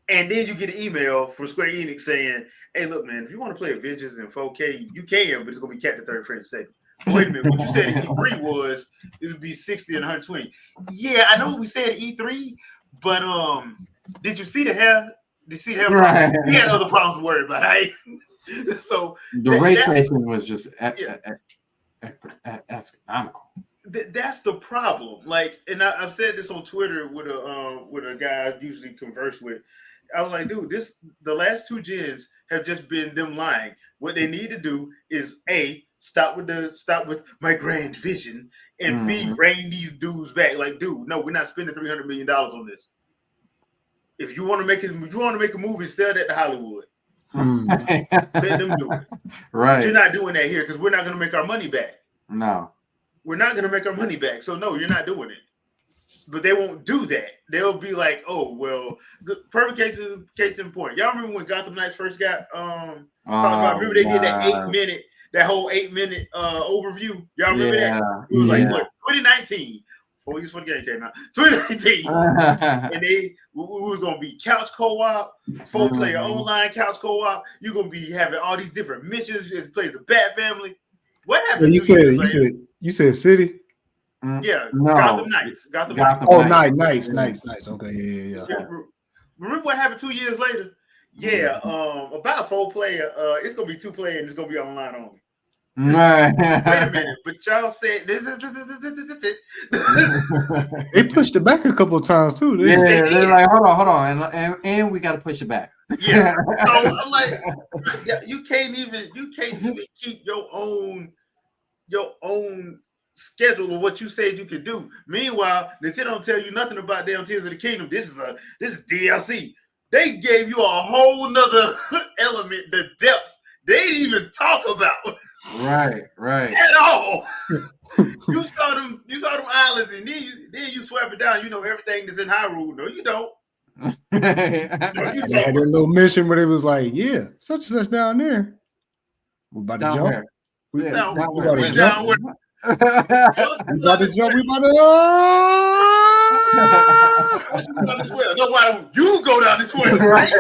And then you get an email from Square Enix saying, "Hey, look, man, if you want to play Avengers in 4K, you can, but it's gonna be capped at 30 frames a second." Wait a minute, what you said at E3 was it would be 60 and 120. Yeah, I know what we said at E3, but did you see the hair? Did you see the hair? Right. We had other problems to worry about, right? So The ray tracing was just astronomical. That's the problem. Like, and I've said this on Twitter with a guy I usually converse with. I was like, dude, the last 2 gens have just been them lying. What they need to do is A, stop with my grand vision, and B, rein these dudes back. Like, dude, no, we're not spending $300 million on this. If you want to make a movie, sell that to Hollywood. Let them do it. Right. But you're not doing that here because we're not going to make our money back. No. We're not going to make our money back. So no, you're not doing it. But they won't do that. They'll be like, oh, well, the perfect case in point. Y'all remember when Gotham Knights first got talked about? Remember they did that whole 8-minute overview. Y'all remember that? It was like what, 2019. 4 years before the game came out. 2019. And we was gonna be couch co-op, 4-player online couch co-op. You're gonna be having all these different missions. You plays the Bat Family. What happened? You said City? Yeah, no. Gotham Knights. Oh, nice. Okay, yeah. Remember what happened 2 years later? Yeah, about 4-player. It's gonna be 2-player and it's gonna be online only. Right. Wait a minute, but y'all said this. They pushed it back a couple of times too. They're like, hold on, and we got to push it back. Yeah, so I'm like, you can't even keep your own schedule of what you said you could do. Meanwhile, Nintendo don't tell you nothing about damn Tears of the Kingdom. This is DLC. They gave you a whole nother element, the depths they didn't even talk about. Right. At all. You saw them islands, and then you swipe it down. You know everything that's in Hyrule. No, you don't. They had a little mission where it was like, yeah, such and such down there. We about to Down jump. where? We Yeah, about to down jump. where? We about to jump. We about to. No, why don't you go down this way? Right.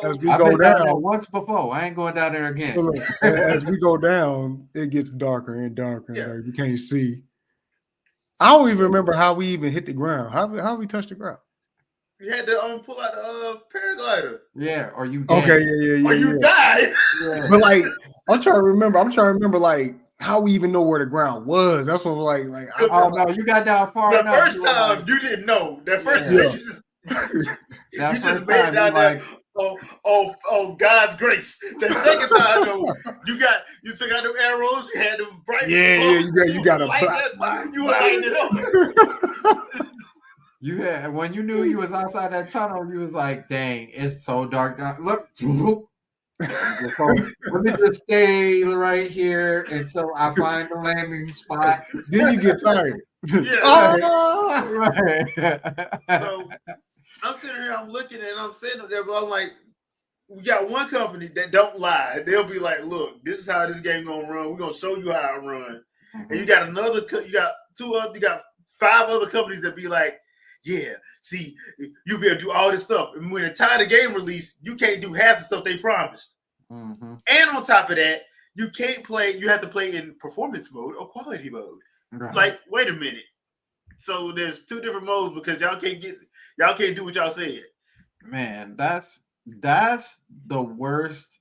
As we I've go been down there down, once before. I ain't going down there again. look, as we go down, it gets darker and darker. Yeah. Like, you can't see. I don't even remember how we even hit the ground. How we touched the ground. You had to pull out the paraglider. Yeah, or you dead. Okay, yeah. Or you died. Yeah. But like, I'm trying to remember like how we even know where the ground was. That's what like. Oh no, you got down far The enough. first time you didn't know. That first time you just made it down there. Oh, God's grace. The second time though, you took out them arrows. You had them bright. You got You were lighting it up. You had when you knew you was outside that tunnel, you was like, "Dang, it's so dark down." Look, let me just stay right here until I find the landing spot. Then you get tired. Yeah. Right. So I'm sitting here, I'm looking, and I'm sitting there, but I'm like, we got one company that don't lie. They'll be like, "Look, this is how this game gonna run. We're gonna show you how it run." And you got you got 5 other companies that be like, "Yeah, see, you be able to do all this stuff." And when the time of the game release, you can't do half the stuff they promised. Mm-hmm. And on top of that, you can't play. You have to play in performance mode or quality mode. Right. Like, wait a minute. So there's 2 different modes because y'all can't do what y'all said. Man, that's the worst.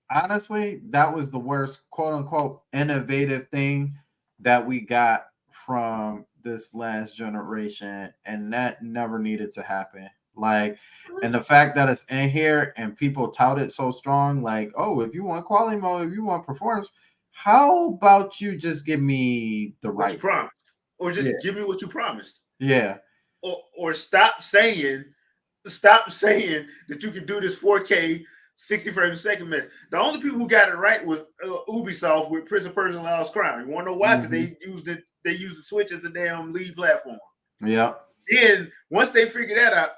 Honestly, that was the worst quote unquote innovative thing that we got from this last generation, and that never needed to happen. Like, and the fact that it's in here and people tout it so strong, like, oh, if you want quality mode, if you want performance, how about you just give me the What you right promised, or just give me what you promised. Yeah. Or stop saying that you can do this 4K 60 frames a second mess. The only people who got it right was Ubisoft with Prince of Persia: Lost Crown. You want to know why? Because they used the Switch as the damn lead platform. Yeah. Then once they figured that out,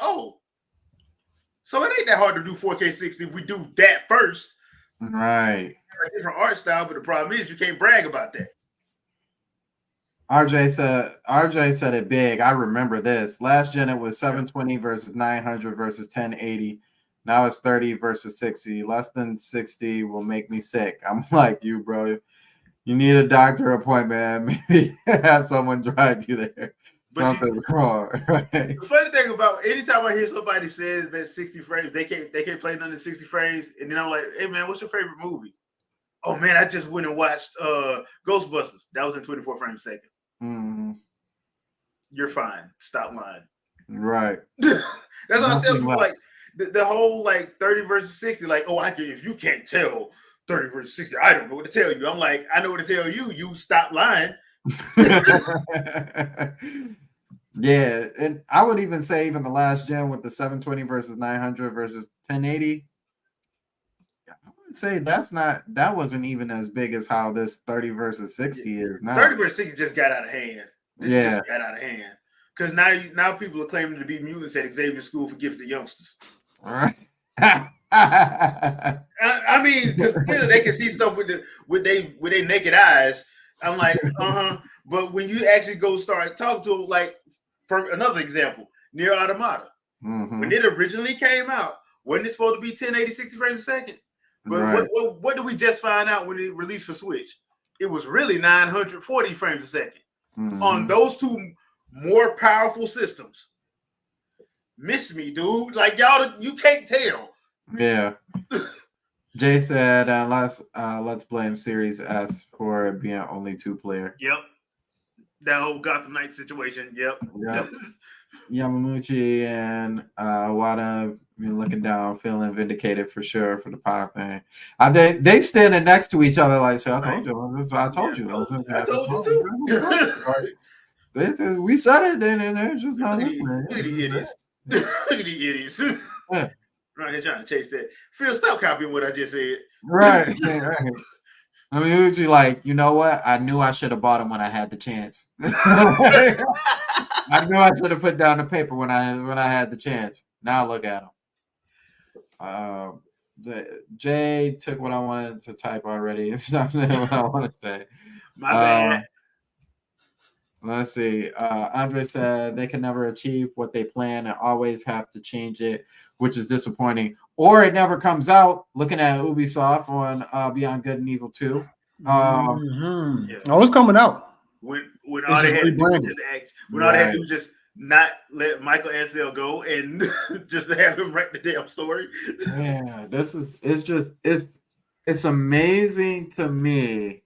so it ain't that hard to do 4K 60 if we do that first. Right. A different art style, but the problem is you can't brag about that. RJ said it big. I remember this. Last gen it was 720 versus 900 versus 1080. Now it's 30 versus 60. Less than 60 will make me sick. I'm like you, bro. You need a doctor appointment. Maybe have someone drive you there. Something's wrong. Right? The funny thing about anytime I hear somebody says that 60 frames, they can't play none of 60 frames, and then I'm like, hey man, what's your favorite movie? Oh man, I just went and watched Ghostbusters. That was in 24 frames a second. Mm-hmm. You're fine. Stop lying. Right. That's what I tell people. Like the whole like 30 versus 60. Like, oh, I can. If you can't tell 30 versus 60, I don't know what to tell you. I'm like, I know what to tell you. You stop lying. Yeah, and I would even say even the last gen with the 720 versus 900 versus 1080. I would say that wasn't even as big as how this 30 versus 60 is now. 30 versus 60 just got out of hand. This just got out of hand. Because now people are claiming to be mutants at Xavier School for Gifted Youngsters. All right. I mean, because they can see stuff with their naked eyes. I'm like, But when you actually go start talking to them, like another example, Nier Automata. Mm-hmm. When it originally came out, wasn't it supposed to be 1080 60 frames a second? But right. what did we just find out when it released for Switch? It was really 940 frames a second. Mm-hmm. On those two more powerful systems. Miss me, dude. Like y'all, you can't tell. Yeah. Jay said, let's blame Series S for it being only 2-player. Yep. That whole Gotham Knight situation. Yep. Yamamuchi and Wada looking down, feeling vindicated for sure for the power thing. They standing next to each other like, so I told you. I told you. I told you too. We said it, then they're just not listening. Look at the idiots. Look at the idiots. Yeah. Right here trying to chase that. Phil, stop copying what I just said. Right. I mean, usually like, you know what? I knew I should have bought him when I had the chance. I knew I should have put down the paper when I had the chance. Now look at him. Jay took what I wanted to type already. It's not what I want to say. My bad. Let's see. Andre said they can never achieve what they plan and always have to change it, which is disappointing. Or it never comes out. Looking at Ubisoft on Beyond Good and Evil 2. Oh, it's coming out. When all they had to do was just act. All they had to do was just not let Michael Ansdale go and just have him write the damn story. Yeah, it's amazing to me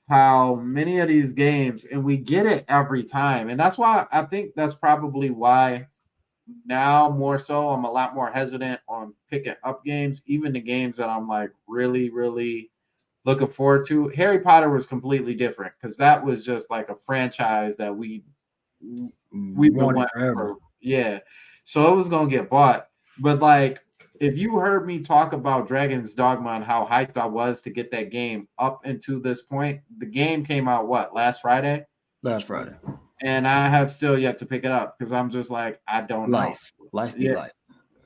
how many of these games, and we get it every time. And that's why I think that's probably why now more so I'm a lot more hesitant on picking up games, even the games that I'm like really, really looking forward to. Harry Potter was completely different because that was just like a franchise that we've been wanting forever. Yeah. So it was going to get bought. But like, if you heard me talk about Dragon's Dogma and how hyped I was to get that game up into this point, the game came out last Friday? Last Friday. And I have still yet to pick it up because I'm just like, I don't know. Life be life.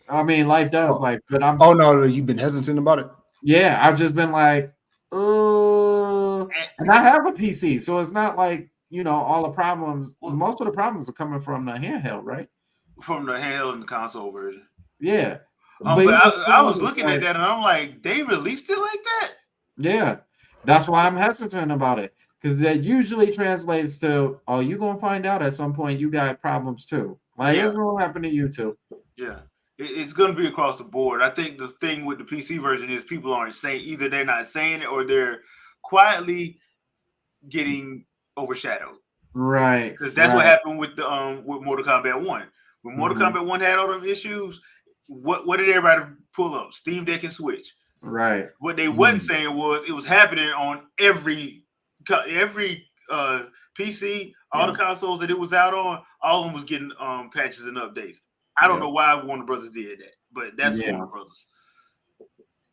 I mean, life does life, but I'm. Oh no, you've been hesitant about it. Yeah, I've just been like, and I have a PC, so it's not like all the problems. Most of the problems are coming from the handheld, right? From the handheld and the console version. Yeah. But I was looking at that and I'm like, they released it like that? Yeah. That's why I'm hesitant about it. Because that usually translates to, you're going to find out at some point you got problems too. Like, it's going to happen to you too. Yeah. It's going to be across the board. I think the thing with the PC version is people aren't saying, either they're not saying it or they're quietly getting overshadowed. Right. Because that's what happened with the with Mortal Kombat 1. When Mortal Kombat 1 had all them issues, what did everybody pull up? Steam Deck and Switch. Right. What they wasn't saying was it was happening on every PC, all the consoles that it was out on, all of them was getting patches and updates. I don't know why Warner Brothers did that, but that's Warner Brothers.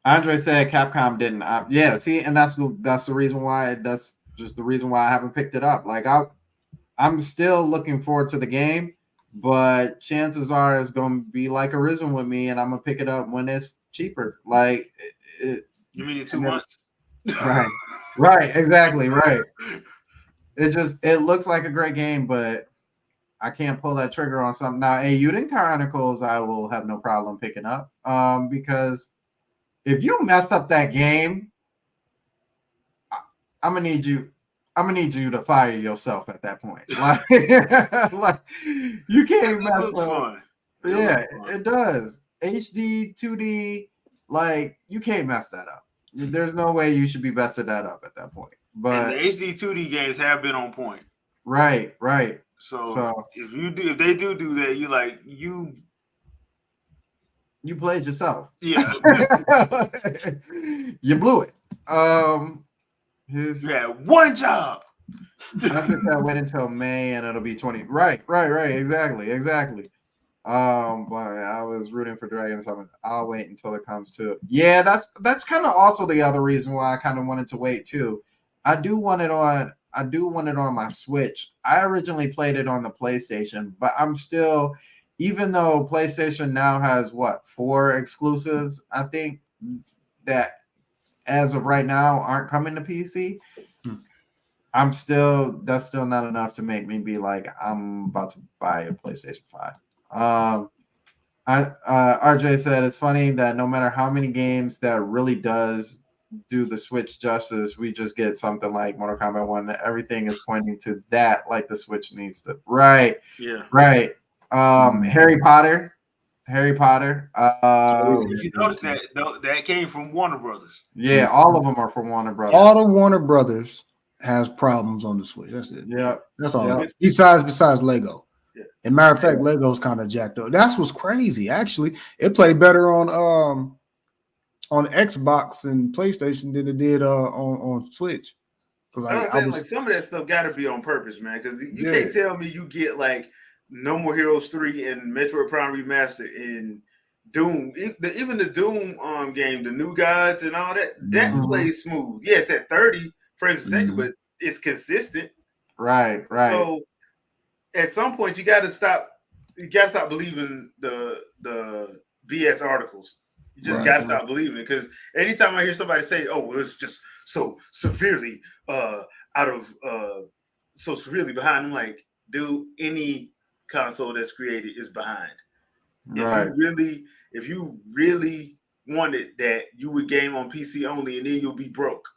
Andre said Capcom didn't. See, and that's the reason why. That's just the reason why I haven't picked it up. Like I'm still looking forward to the game. But chances are it's going to be like Arisen with me, and I'm going to pick it up when it's cheaper. Like, you mean in 2 months? Right, exactly, right. it looks like a great game, but I can't pull that trigger on something. Now, Eiyuden Chronicles, I will have no problem picking up. Because if you mess up that game, I'm gonna need you. I'm gonna need you to fire yourself at that point. Like, like you can't It mess looks up. fun. Yeah, it does. HD, 2D, like you can't mess that up. There's no way you should be messing that up at that point. And But the HD 2D games have been on point. right. So if they do that, You played yourself. yeah. You blew it. You had one job. I just said wait until May and it'll be 20. Right. Exactly. But I was rooting for Dragon Summon. I'll wait until it comes to it. Yeah, that's kind of also the other reason why I kind of wanted to wait too. I do want it on my Switch. I originally played it on the PlayStation, but I'm still, even though PlayStation now has 4 exclusives, I think that as of right now aren't coming to PC. That's still not enough to make me be like, I'm about to buy a PlayStation 5. RJ said it's funny that no matter how many games that really does do the Switch justice, we just get something like Mortal Kombat 1. Everything is pointing to that, like the Switch needs to. Right. Yeah. Right. Harry Potter. If you notice that came from Warner Brothers. Yeah, all of them are from Warner Brothers. All the Warner Brothers has problems on the Switch. That's it. Yeah. That's all. Yeah. Besides Lego. Yeah. And matter of fact, Lego's kind of jacked up. That's what's crazy. Actually, it played better on Xbox and PlayStation than it did on Switch. Because like some of that stuff got to be on purpose, man. Because you can't tell me you get like No More Heroes 3 and Metroid Prime Remaster and Doom. Even the Doom game, the New Gods and all that plays smooth. Yeah, it's at 30 frames a second, but it's consistent. Right. So at some point you gotta stop believing the BS articles. You just gotta stop believing it, because anytime I hear somebody say, "Oh, well, it's just so severely so severely behind," I'm like, dude, any console that's created is behind. Right. If you really wanted that, you would game on PC only, and then you'll be broke.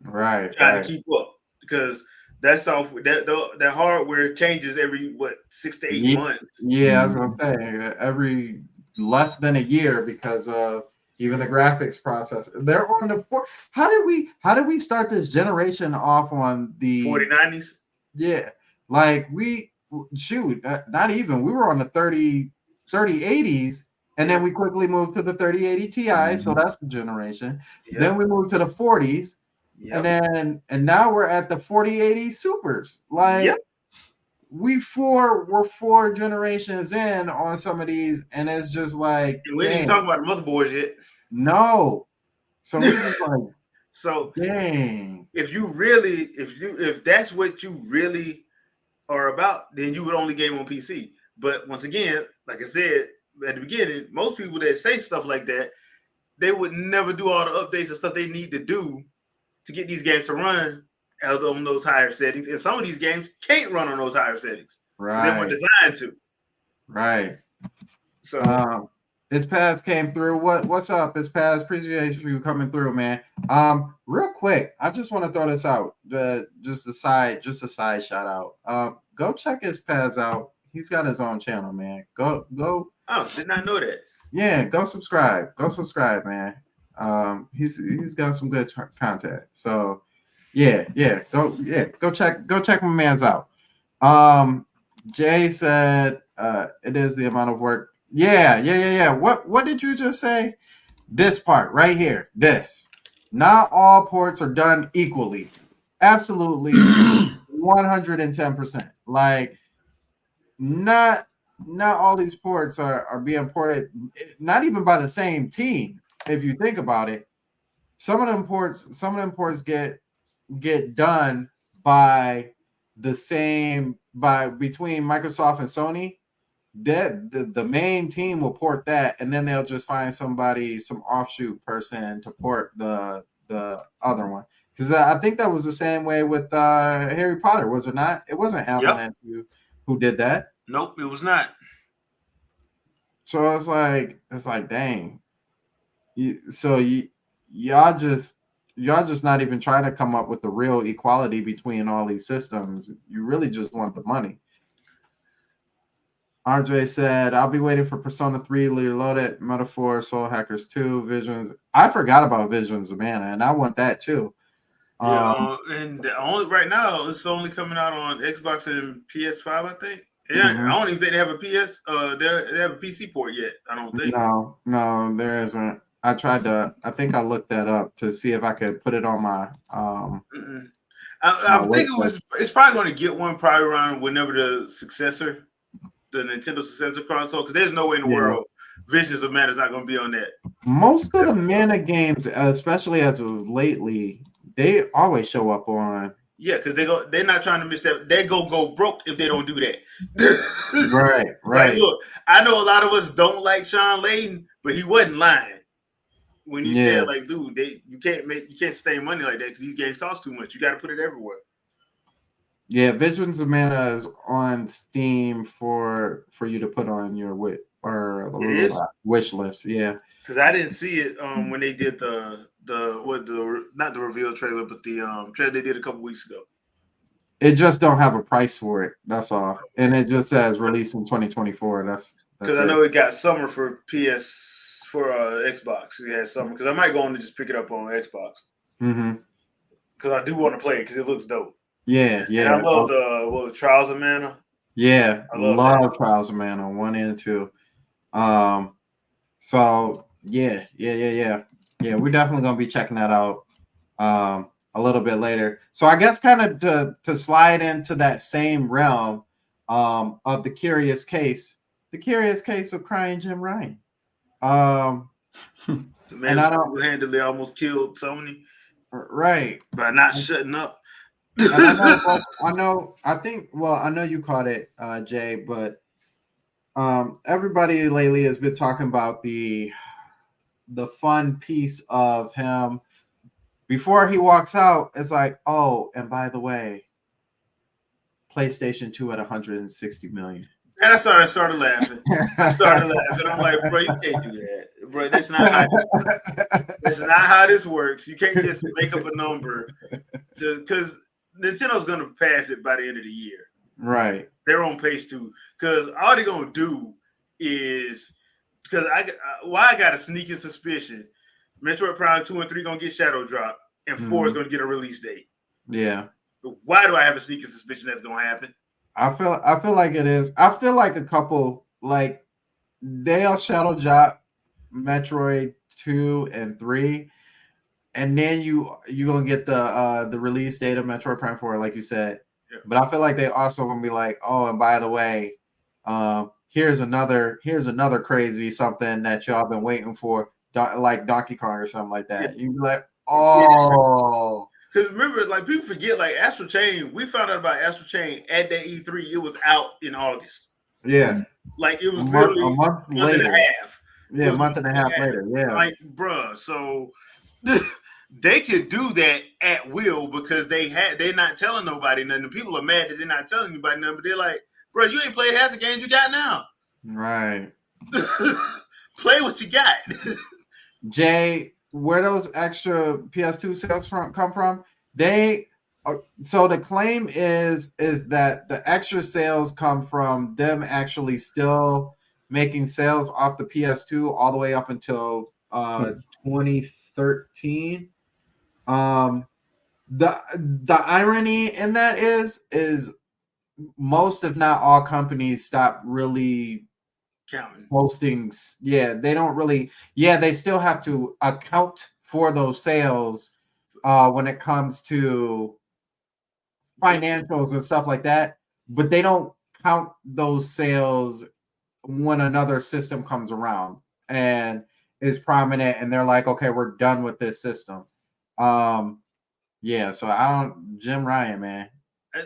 Right. Trying to keep up, because that hardware changes every 6 to 8 months. Yeah, I was gonna say every less than a year, because even the graphics processor. They're on the How did we start this generation off on the 4090s? Yeah, like not even. We were on the 3080s, and then we quickly moved to the 3080 Ti. So that's the generation. Yep. Then we moved to the 40s. Yep. And now we're at the 4080 Supers. Like we're 4 generations in on some of these, and it's just like we ain't talking about the motherboards yet. No. So we're just like, so dang. If that's what you really are about, then you would only game on PC. But once again, like I said at the beginning, most people that say stuff like that, they would never do all the updates and stuff they need to do to get these games to run out on those higher settings. And some of these games can't run on those higher settings. Right. They were designed to. Right. So Ispaz came through. What's up, Ispaz? Appreciate you coming through, man. Real quick, I just want to throw this out. Just a side shout out. Go check Ispaz out. He's got his own channel, man. Go. Oh, did not know that. Yeah, go subscribe. Go subscribe, man. He's got some good content. So yeah. Go check my man's out. Jay said it is the amount of work. Yeah. What did you just say? This part right here. This. Not all ports are done equally. Absolutely 110%. Like not all these ports are being ported, not even by the same team. If you think about it, some of them ports get done by between Microsoft and Sony. The main team will port that, and then they'll just find some offshoot person to port the other one. Because I think that was the same way with Harry Potter, was it not? It wasn't Yep. Avalanche who did that. Nope, it was not. So it's like, dang. Y'all just not even trying to come up with the real equality between all these systems. You really just want the money. RJ said, I'll be waiting for Persona 3 Reloaded, Metaphor, Soul Hackers 2, Visions. I forgot about Visions of Mana, and I want that too. Yeah, and right now it's only coming out on Xbox and PS5, I think. Yeah, I don't even think they have a PS. They have a PC port yet. I don't think. No, there isn't. I think I looked that up to see if I could put it on my I think it's probably going to get one probably around whenever the Nintendo successor console, because there's no way in the world Visions of Mana is not going to be on that. Most of the Mana games, especially as of lately, they always show up on. Yeah, because they're not trying to miss that. They go broke if they don't do that. Right. Like, look, I know a lot of us don't like Sean Layden, but he wasn't lying when he said, like, dude, you can't stay money like that because these games cost too much. You got to put it everywhere. Yeah, Visions of Mana is on Steam for you to put on your wish list. Yeah, because I didn't see it when they did not the reveal trailer, but the trailer they did a couple weeks ago. It just don't have a price for it. That's all, and it just says release in 2024. That's because I know it got summer for Xbox. It had summer because I might go on to just pick it up on Xbox. Because I do want to play it because it looks dope. Yeah. And I love the Trials of Mana. Yeah, I love Trials of Mana 1 and 2. So yeah. We're definitely gonna be checking that out a little bit later. So I guess kind of to slide into that same realm of the curious case of crying Jim Ryan. The man single-handedly almost killed Sony. Right. By not shutting up. And I know you caught it, Jay, but everybody lately has been talking about the fun piece of him before he walks out. It's like, oh, and by the way, PlayStation 2 at 160 million. And I started laughing. I'm like, bro, you can't do that. Bro, that's not how this works. You can't just make up a number because Nintendo's gonna pass it by the end of the year. Right. They're on pace to, because all they're gonna do is, because I got a sneaking suspicion Metroid Prime 2 and 3 gonna get shadow drop and 4 is gonna get a release date. Yeah. Why do I have a sneaking suspicion that's gonna happen? I feel like it is. I feel like a couple, like they'll shadow drop Metroid 2 and 3, and then you gonna get the release date of Metroid Prime 4, like you said. Yeah. But I feel like they also gonna be like, oh, and by the way, here's another crazy something that y'all been waiting for, like Donkey Kong or something like that. Yeah. You be like, oh. Because remember, like, people forget, like, Astral Chain, we found out about Astral Chain at that E3. It was out in August. Yeah. Like, it was literally a month later. And a half. Yeah, a month and a half later. Yeah. Like, bruh, so they could do that at will because they're not telling nobody nothing. People are mad that they're not telling anybody nothing, but they're like, bro, you ain't played half the games you got now. Right. Play what you got. Jay, where those extra PS2 sales come from? So the claim is that the extra sales come from them actually still making sales off the PS2 all the way up until 2013. The irony in that is most, if not all, companies stop really counting postings. Yeah, they don't really. Yeah, they still have to account for those sales when it comes to financials and stuff like that, but they don't count those sales when another system comes around and is prominent, and they're like, okay, we're done with this system. Yeah, so Jim Ryan, man. I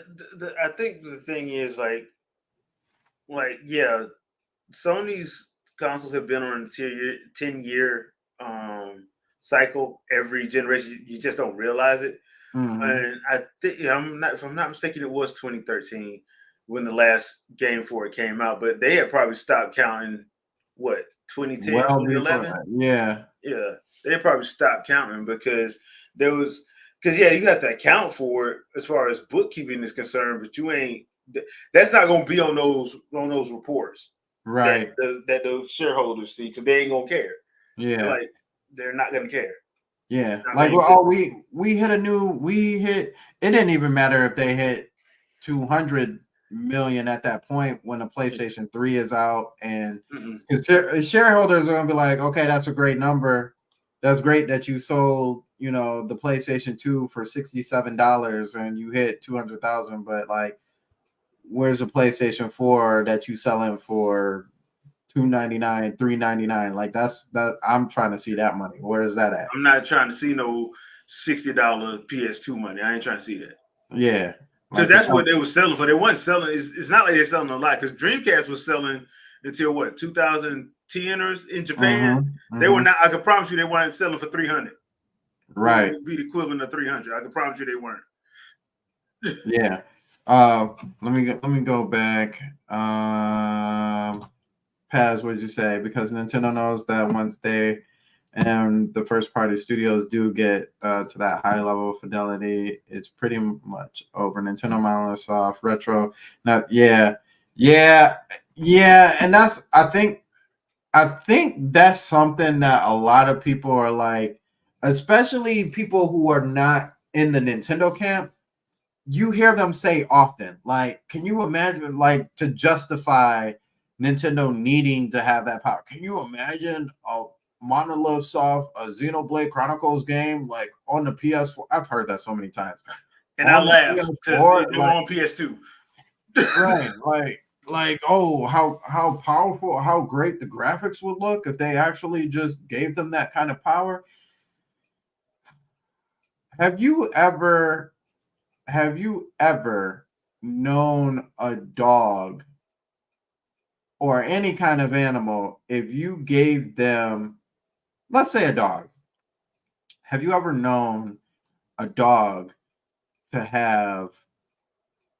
think the thing is like yeah, Sony's consoles have been on a 10-year cycle every generation. You just don't realize it. And I think if I'm not mistaken, it was 2013 when the last game for it came out. But they had probably stopped counting. What 2010, Well before 2011? that. Yeah. Yeah, they probably stopped counting because there was yeah, you have to account for it as far as bookkeeping is concerned, but you ain't that's not gonna be on those reports Right. that those shareholders see because they ain't gonna care. Yeah. Like they're not gonna care. Yeah. I Like mean, we hit it didn't even matter if they hit 200 million at that point when the PlayStation 3 is out, and shareholders are gonna be like, okay, that's a great number. That's great that you sold, the PlayStation 2 for $67 and you hit 200,000, but like, where's the PlayStation 4 that you selling for $299, $399? Like that I'm trying to see that money. Where is that at? I'm not trying to see no $60 PS2 money. I ain't trying to see that. Yeah. Because that's what they were selling for. They wasn't selling. It's not like they're selling a lot. Because Dreamcast was selling until what 2010ers in Japan. They were not. I can promise you, they weren't selling for 300. Right. It would be the equivalent of 300. I can promise you, they weren't. Yeah. Let me go back. Paz, what did you say? Because Nintendo knows that once they and the first party studios do get to that high level of fidelity, it's pretty much over. Nintendo, Microsoft, Retro. Now, yeah, and that's I think that's something that a lot of people are like, especially people who are not in the Nintendo camp. You hear them say often, like, can you imagine, like, to justify Nintendo needing to have that power? Can you imagine a Monolith Soft, a Xenoblade Chronicles game, like, on the PS4? I've heard that so many times. And I laugh because they were on PS2. Right, like, oh, how powerful, how great the graphics would look if they actually just gave them that kind of power. Have you ever known a dog or any kind of animal, if you gave them, let's say a dog, have you ever known a dog to have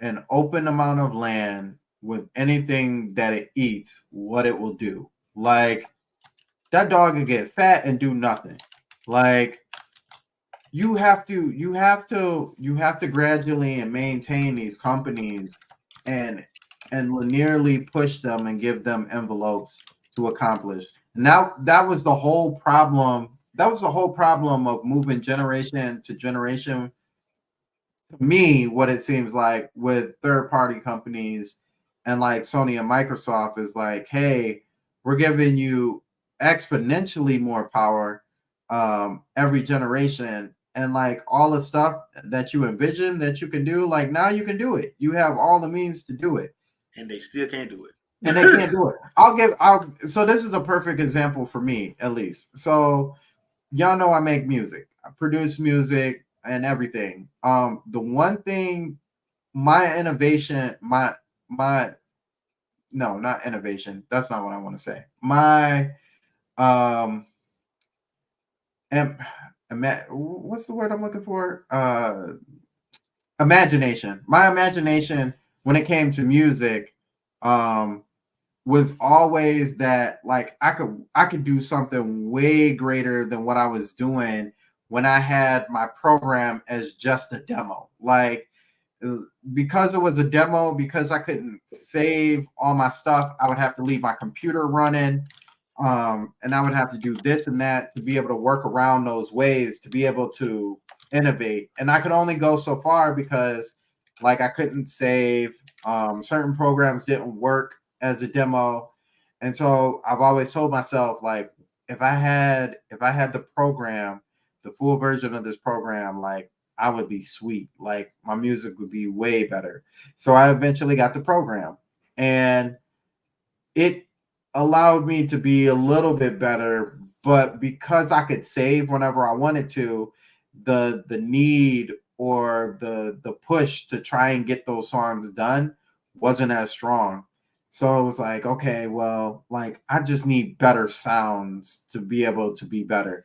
an open amount of land with anything that it eats, what it will do? Like, that dog can get fat and do nothing. Like, you have to gradually and maintain these companies and linearly push them and give them envelopes to accomplish. Now that was the whole problem. That was the whole problem of moving generation to generation. To me, what it seems like with third-party companies and like Sony and Microsoft is like, hey, we're giving you exponentially more power every generation, and like all the stuff that you envision that you can do, like now you can do it. You have all the means to do it, and they still can't do it. And they can't do it. So this is a perfect example for me, at least. So y'all know I make music, I produce music and everything. The one thing, my innovation, my no, not innovation. That's not what I want to say. My what's the word I'm looking for? Imagination. My imagination when it came to music was always that, like, I could do something way greater than what I was doing when I had my program as just a demo. Like, because it was a demo, because I couldn't save all my stuff, I would have to leave my computer running. And I would have to do this and that to be able to work around those ways to be able to innovate. And I could only go so far because, like, I couldn't save. Certain programs didn't work as a demo, and so I've always told myself, like, if I had the program, the full version of this program, like, I would be sweet. Like, my music would be way better. So I eventually got the program, and it allowed me to be a little bit better, but because I could save whenever I wanted to, the need or the push to try and get those songs done wasn't as strong. So it was like, okay, well, like, I just need better sounds to be able to be better.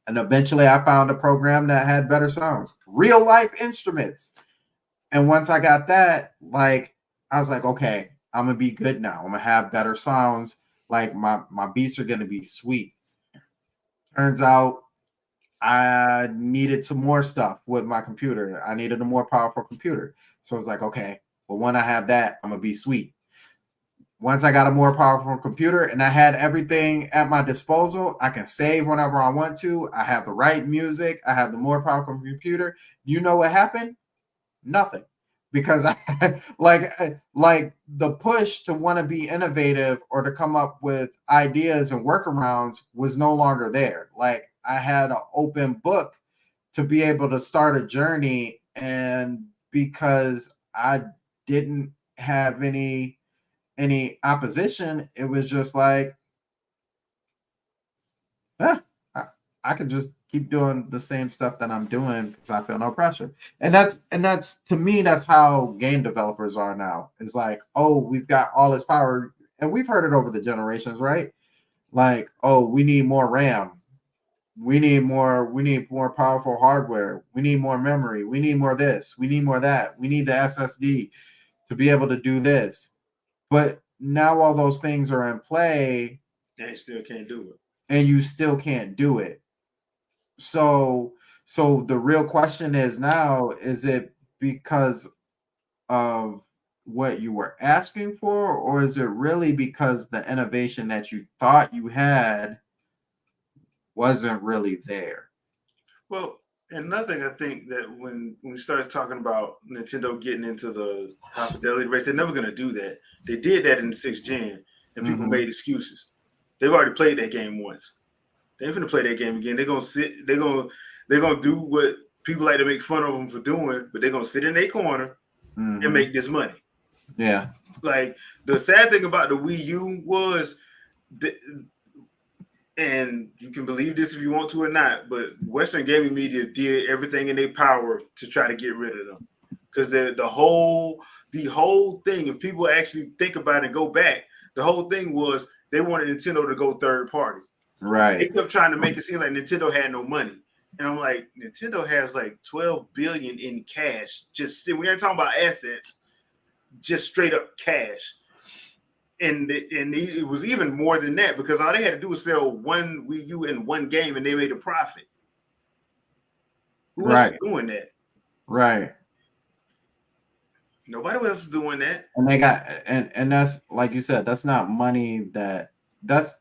And eventually I found a program that had better sounds, real life instruments. And once I got that, like, I was like, okay, I'm gonna be good now. I'm gonna have better sounds. Like my beats are gonna be sweet. Turns out I needed some more stuff with my computer. I needed a more powerful computer. So I was like, okay, well, when I have that, I'm gonna be sweet. Once I got a more powerful computer and I had everything at my disposal, I can save whenever I want to. I have the right music. I have the more powerful computer. You know what happened? Nothing. Because I like the push to want to be innovative or to come up with ideas and workarounds was no longer there. Like I had an open book to be able to start a journey, and because I didn't have any opposition, it was just like, I could just keep doing the same stuff that I'm doing because I feel no pressure. And that's to me, that's how game developers are now. It's like, oh, we've got all this power, and we've heard it over the generations, right? Like, oh, we need more RAM. We need more powerful hardware. We need more memory. We need more this. We need more that. We need the SSD to be able to do this. But now all those things are in play, and you still can't do it. And you still can't do it. So the real question is now, is it because of what you were asking for, or is it really because the innovation that you thought you had wasn't really there? Well, and another thing, I think that when we started talking about Nintendo getting into the high fidelity race, they're never going to do that. They did that in the 6th gen, and people made excuses. They've already played that game once. They ain't finna play that game again. They're gonna sit. They're gonna do what people like to make fun of them for doing, but they're gonna sit in their corner and make this money. Yeah. Like the sad thing about the Wii U was, and you can believe this if you want to or not, but Western gaming media did everything in their power to try to get rid of them, because the whole thing, if people actually think about it and go back, the whole thing was they wanted Nintendo to go third party. Right. They kept trying to make it seem like Nintendo had no money. And I'm like, Nintendo has like 12 billion in cash. Just we ain't talking about assets, just straight up cash. And it was even more than that, because all they had to do was sell one Wii U in one game and they made a profit. Who else was doing that? Right. Nobody else was doing that. And they got and that's, like you said, that's not money that's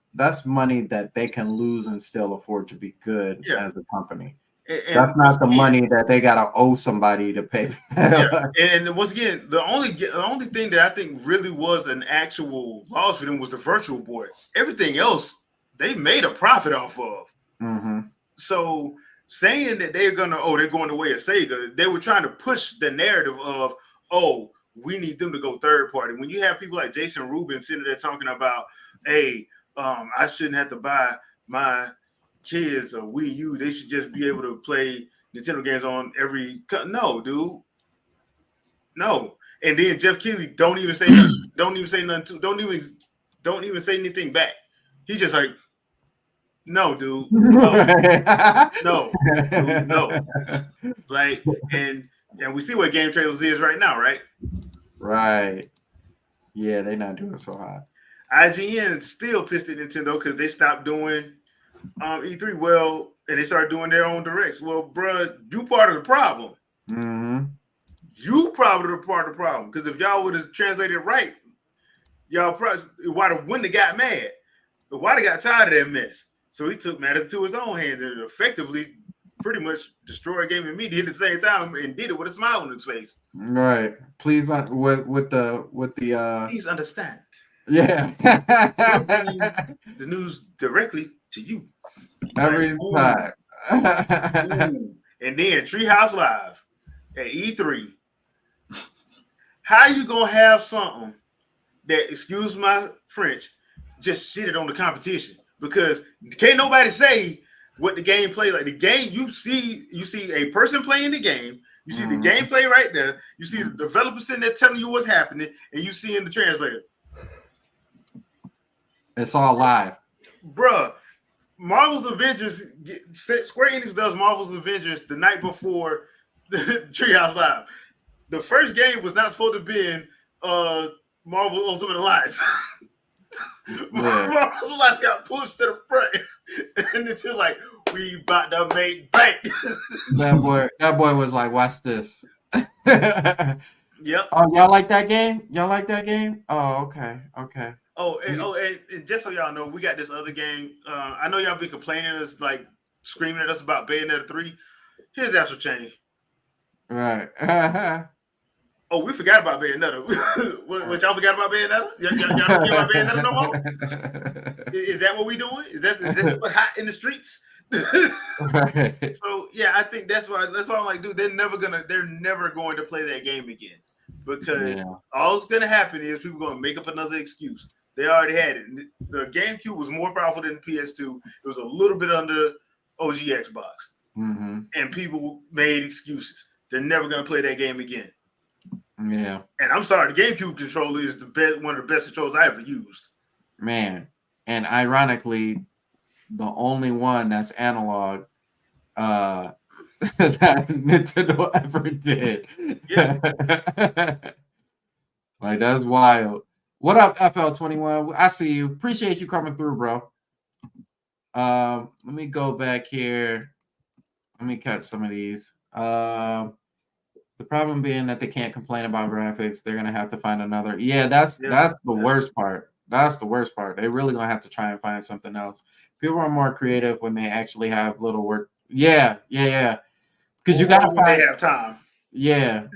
money that they can lose and still afford to be good as a company. And that's not the money that they gotta owe somebody to pay. And once again, the only thing that I think really was an actual loss for them was the Virtual Boy. Everything else they made a profit off of. So saying that they're going the way of Sega, they were trying to push the narrative of, oh, we need them to go third party. When you have people like Jason Rubin sitting there talking about, hey, I shouldn't have to buy my kids a Wii U. They should just be able to play Nintendo games on every. No, dude. No. And then Jeff Keighley don't even say nothing. Don't even say anything back. He's just like, no, dude. No. No. Like, and we see what Game Trailers is right now, right? Right. Yeah, they're not doing so hot. IGN still pissed at Nintendo because they stopped doing E3 well, and they started doing their own directs. Well, bruh, you part of the problem. You probably part of the problem, because if y'all would have translated it right, y'all probably wouldn't have got mad. But Wada got tired of that mess, so he took matters to his own hands and effectively, pretty much destroyed gaming media at the same time, and did it with a smile on his face. Right. Please, with the please understand. Yeah. The news directly to you. Every time. And then Treehouse Live at E3. How you gonna have something that, excuse my French, just shitted on the competition? Because can't nobody say what the game plays like. The game, you see a person playing the game, you see the gameplay right there, you see the developer sitting there telling you what's happening, and you see in the translator. It's all live. Bruh, Marvel's Avengers, Square Enix does Marvel's Avengers the night before the Treehouse Live. The first game was not supposed to be in Marvel Ultimate Alliance. Marvel Alliance got pushed to the front, and it's just like, we about to make bank. That boy was like, watch this. Yep. Oh, y'all like that game? Y'all like that game? Oh, okay. And just so y'all know, we got this other game. I know y'all be complaining us, like screaming at us about Bayonetta 3. Here's Astral Chain. Right. Oh, we forgot about Bayonetta. what y'all forgot about Bayonetta? Y'all don't care about Bayonetta no more? Is that what we doing? Is that what's hot in the streets? Right. So yeah, I think that's why I'm like, dude, they're never going to play that game again, because all that's gonna happen is people gonna make up another excuse. They already had it. The GameCube was more powerful than the PS2. It was a little bit under OG Xbox, and people made excuses. They're never gonna play that game again. Yeah. And I'm sorry, the GameCube controller is one of the best controllers I ever used. Man, and ironically, the only one that's analog that Nintendo ever did. Yeah. Like, that's wild. What up, FL21? I see you. Appreciate you coming through, bro. Let me go back here. Let me cut some of these. The problem being that they can't complain about graphics. They're gonna have to find another. Yeah, that's the worst part. That's the worst part. They're really gonna have to try and find something else. People are more creative when they actually have little work. Yeah. Because you gotta find. They have time. Yeah,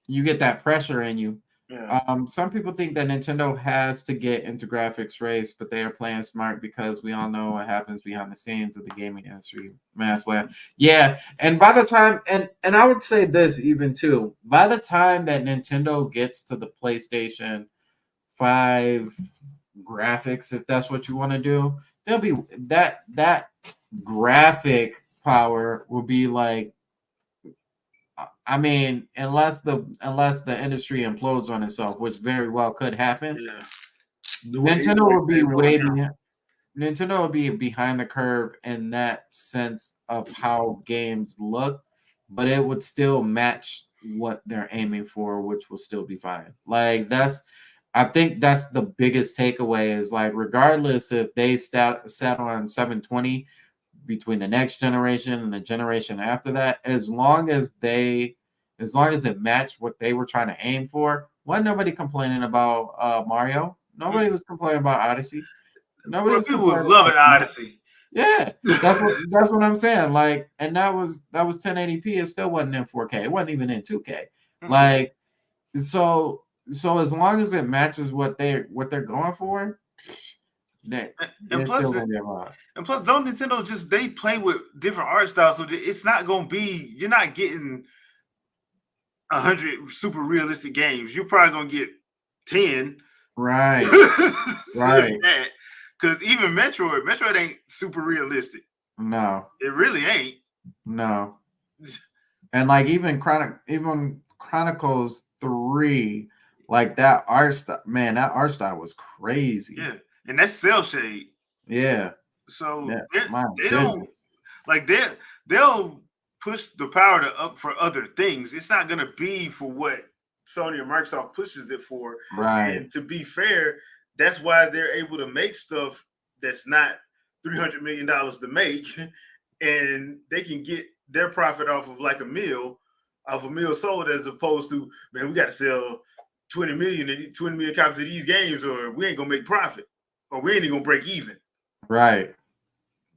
you get that pressure in you. Yeah. Some people think that Nintendo has to get into graphics race, but they are playing smart because we all know what happens behind the scenes of the gaming industry. Massland. Yeah, and by the time, and I would say this even too, by the time that Nintendo gets to the PlayStation 5 graphics, if that's what you want to do, there'll be that graphic power will be like, I mean, unless the industry implodes on itself, which very well could happen, Nintendo will be way behind. Nintendo will be behind the curve in that sense of how games look, but it would still match what they're aiming for, which will still be fine. Like, I think that's the biggest takeaway is, like, regardless if they sat on 720 between the next generation and the generation after that, as long as it matched what they were trying to aim for, wasn't nobody complaining about Mario. Nobody was complaining about Odyssey. Nobody was people was loving Odyssey. Yeah, that's what I'm saying. Like, and that was 1080p. It still wasn't in 4K. It wasn't even in 2K. Like, so as long as it matches what they're going for, they're still gonna be around. And plus, don't Nintendo they play with different art styles, so it's not gonna be, you're not getting 100 super realistic games. You're probably gonna get 10. Right. Right. Because even Metroid ain't super realistic. No, it really ain't. No, and like even Chronicles 3, like that art style, man, that art style was crazy. Yeah, and that's cell shade. Yeah. So yeah, they don't like they'll push the power up for other things. It's not gonna be for what Sony or Microsoft pushes it for. Right. And to be fair, that's why they're able to make stuff that's not $300 million to make, and they can get their profit off of like a meal sold, as opposed to, man, we got to sell 20 million copies of these games, or we ain't gonna make profit, or we ain't even gonna break even. Right.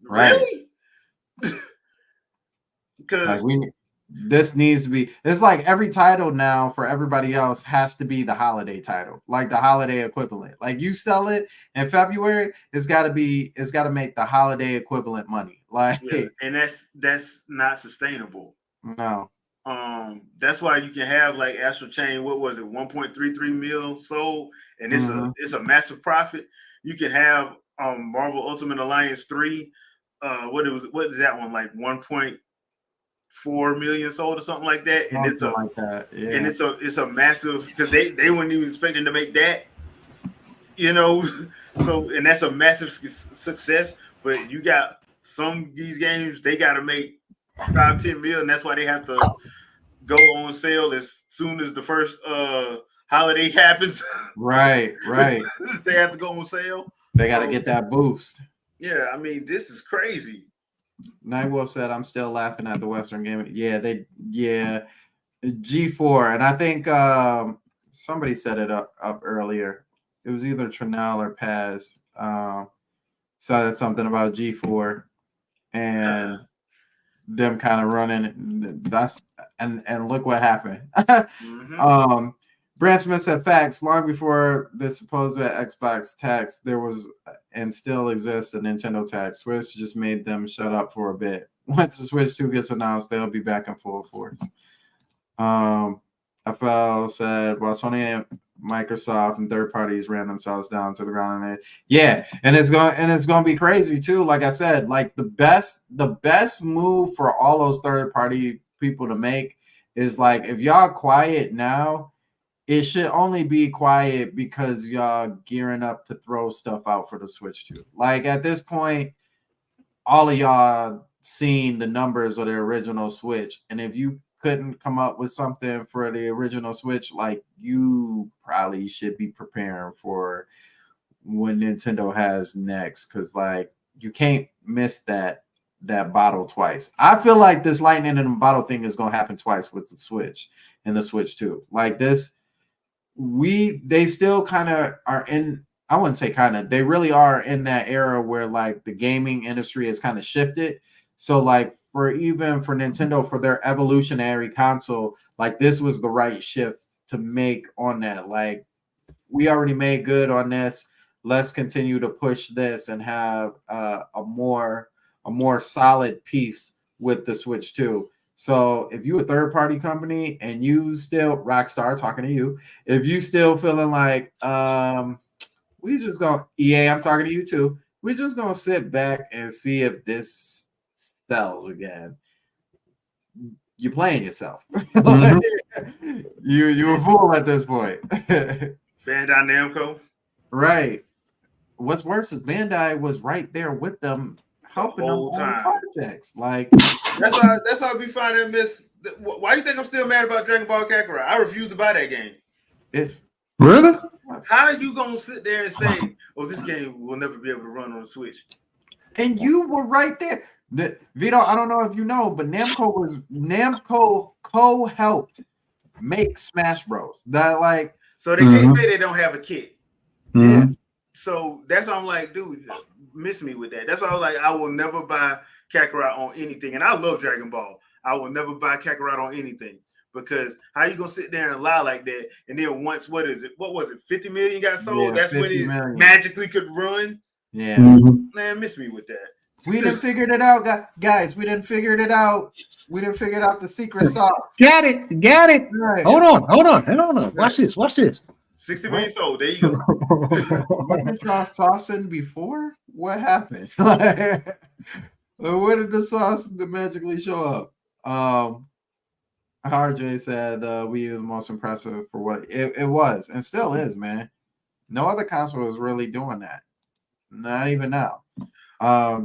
Really? Because this needs to be, it's like every title now for everybody else has to be the holiday title, like the holiday equivalent. Like, you sell it in February, it's got to make the holiday equivalent money. Like, and that's not sustainable. No. That's why you can have like Astral Chain, what was it, 1.33 mil sold, and it's a massive profit. You can have Marvel Ultimate Alliance 3, what is that one, like 1.4 million sold or something like that, and it's a massive, because they weren't even expecting to make that, so, and that's a massive success. But you got some of these games, they got to make 5-10 million. That's why they have to go on sale as soon as the first holiday happens. Right. They have to go on sale. They got to get that boost. Yeah, I mean, this is crazy. Nightwolf said, "I'm still laughing at the Western Gaming." Yeah, G4, and I think somebody set it up earlier. It was either Trinell or Paz. Said something about G4 and them kind of running. That's and look what happened. Mm-hmm. Brand Smith said, "Facts. Long before the supposed Xbox tax, there was and still exists a Nintendo tax. Switch just made them shut up for a bit. Once the Switch 2 gets announced, they'll be back in full force." FL said, "While Sony and Microsoft and third parties ran themselves down to the ground, and it's going to be crazy too. Like I said, like the best move for all those third party people to make is like if y'all quiet now." It should only be quiet because y'all gearing up to throw stuff out for the Switch 2. Like at this point, all of y'all seen the numbers of the original Switch. And if you couldn't come up with something for the original Switch, like you probably should be preparing for what Nintendo has next. Cause like you can't miss that bottle twice. I feel like this lightning in the bottle thing is gonna happen twice with the Switch and the Switch 2. Like this. They still kind of are in, I wouldn't say kind of, they really are in that era where like the gaming industry has kind of shifted. So like for Nintendo, for their evolutionary console, like this was the right shift to make on that. Like we already made good on this. Let's continue to push this and have a more solid piece with the Switch 2. So if you a third party company and you still Rockstar talking to you, if you still feeling like we just gonna EA, I'm talking to you too. We're just gonna sit back and see if this sells again. You're playing yourself. Mm-hmm. you a fool at this point. Bandai Namco. Right. What's worse is Bandai was right there with them. Helping them on projects. Like that's how I be finding miss. Why you think I'm still mad about Dragon Ball Kakarot? I refuse to buy that game. It's really? How are you gonna sit there and say, "Oh, this game will never be able to run on the Switch"? And you were right there. Vito, I don't know if you know, but Namco co-helped make Smash Bros. That like so they can't say they don't have a kit. Yeah. So that's why I'm like, dude, miss me with that. That's why I was like, I will never buy Kakarot on anything. And I love Dragon Ball. I will never buy Kakarot on anything. Because how you gonna sit there and lie like that? And then once, what was it? 50 million got sold? Yeah, that's when it magically could run. Yeah. Man, miss me with that. We didn't figure it out, guys. We didn't figure it out. We didn't figure out the secret sauce. Got it. Right. Hold on. Watch this. 60 million sold. There you go. Wasn't y'all saucing before? What happened? Where did the sauce magically show up? RJ said Wii U the most impressive for what it was and still is, man. No other console is really doing that. Not even now.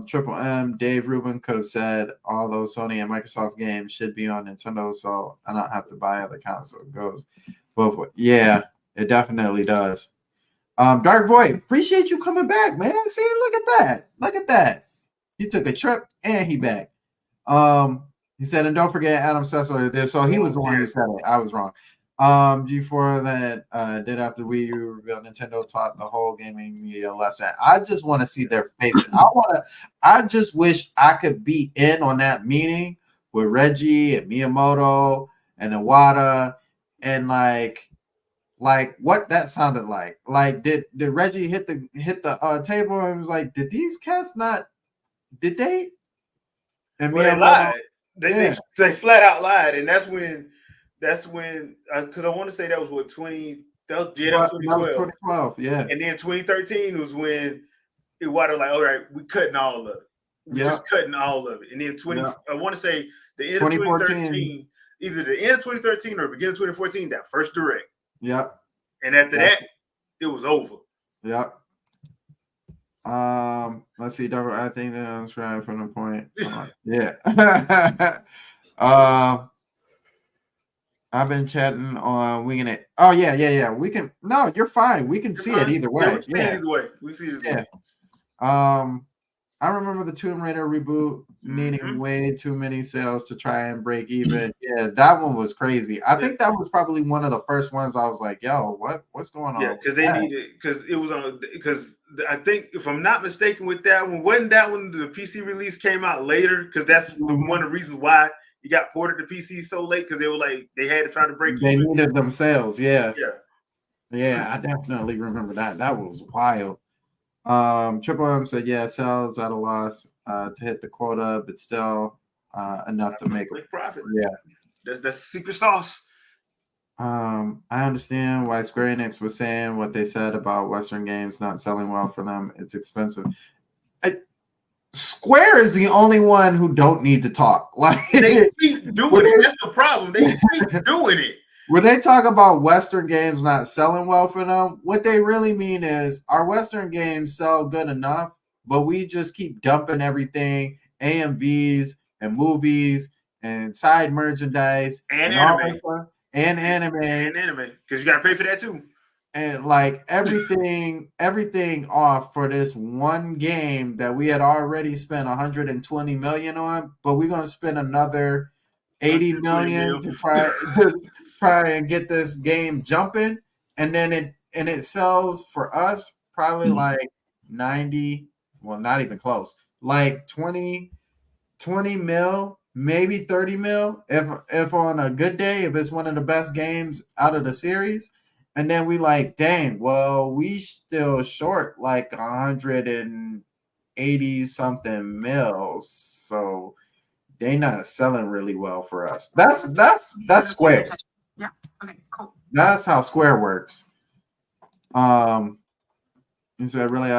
Triple M, Dave Rubin could have said all those Sony and Microsoft games should be on Nintendo, so I don't have to buy other console. It goes both ways. Yeah, it definitely does. Dark Void, appreciate you coming back, man. See, look at that. He took a trip and he back. He said, and don't forget Adam Sessler there. So he was the one who said it. I was wrong. G4 that did after Wii U revealed Nintendo taught the whole gaming media lesson. I just want to see their faces. I just wish I could be in on that meeting with Reggie and Miyamoto and Iwata and like what that sounded like. Like did Reggie hit the table and was like, did these cats not? Did they? And well, they lied. They flat out lied, and that's when because I want to say that was what 20. That was 2012. Yeah, and then 2013 was when Iwata like, all right, we cutting all of it. We're just cutting all of it, and then I want to say the end of 2013, either the end of 2013 or beginning of 2014, that first direct. Yeah, and after that, it was over. Yeah. Let's see. I think that's right from the point. Yeah. I've been chatting on winging it. Oh yeah. We can. No, you're fine. We can see it either Yeah, we way. see it either way. We see it either way. I remember the Tomb Raider reboot needing way too many sales to try and break even. Yeah, that one was crazy. I think that was probably one of the first ones I was like, "Yo, what's going on?" Yeah, because they needed because it was on because I think if I'm not mistaken with that one, wasn't that when the PC release came out later? Because that's one of the reasons why you got ported to PC so late because they were like they had to try to break. They needed them sales. Yeah, yeah. I definitely remember that. That was wild. Triple M said, "Yeah, sales at a loss to hit the quota, but still enough to make profit." Yeah, that's the secret sauce. I understand why Square Enix was saying what they said about Western games not selling well for them. It's expensive. Square is the only one who don't need to talk. Like they keep doing it. That's the problem. They keep doing it. When they talk about Western games not selling well for them, what they really mean is our Western games sell good enough, but we just keep dumping everything, AMVs and movies and side merchandise and anime because you got to pay for that too. And like everything off for this one game that we had already spent 120 million on, but we're gonna spend another 80 million to try and get this game jumping, and then it sells for us probably like 90, well, not even close, like 20 mil, maybe 30 mil if on a good day, if it's one of the best games out of the series. And then we like, dang, well, we still short like 180 something mils. So they not selling really well for us. That's Square. Yeah. Okay, cool. That's how Square works. So I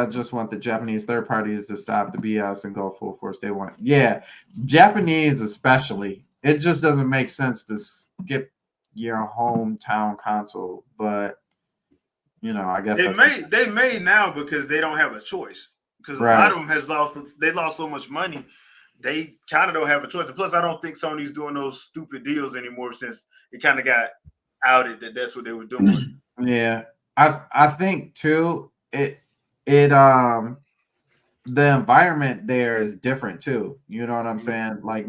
just want the Japanese third parties to stop the BS and go full force. They want, yeah, Japanese especially. It just doesn't make sense to skip your hometown console, but I guess they may now because they don't have a choice. Because a lot of them lost so much money, they kind of don't have a choice. And plus, I don't think Sony's doing those stupid deals anymore since it kind of got outed that that's what they were doing. Yeah, I think too. The environment there is different too. You know what I'm saying? Like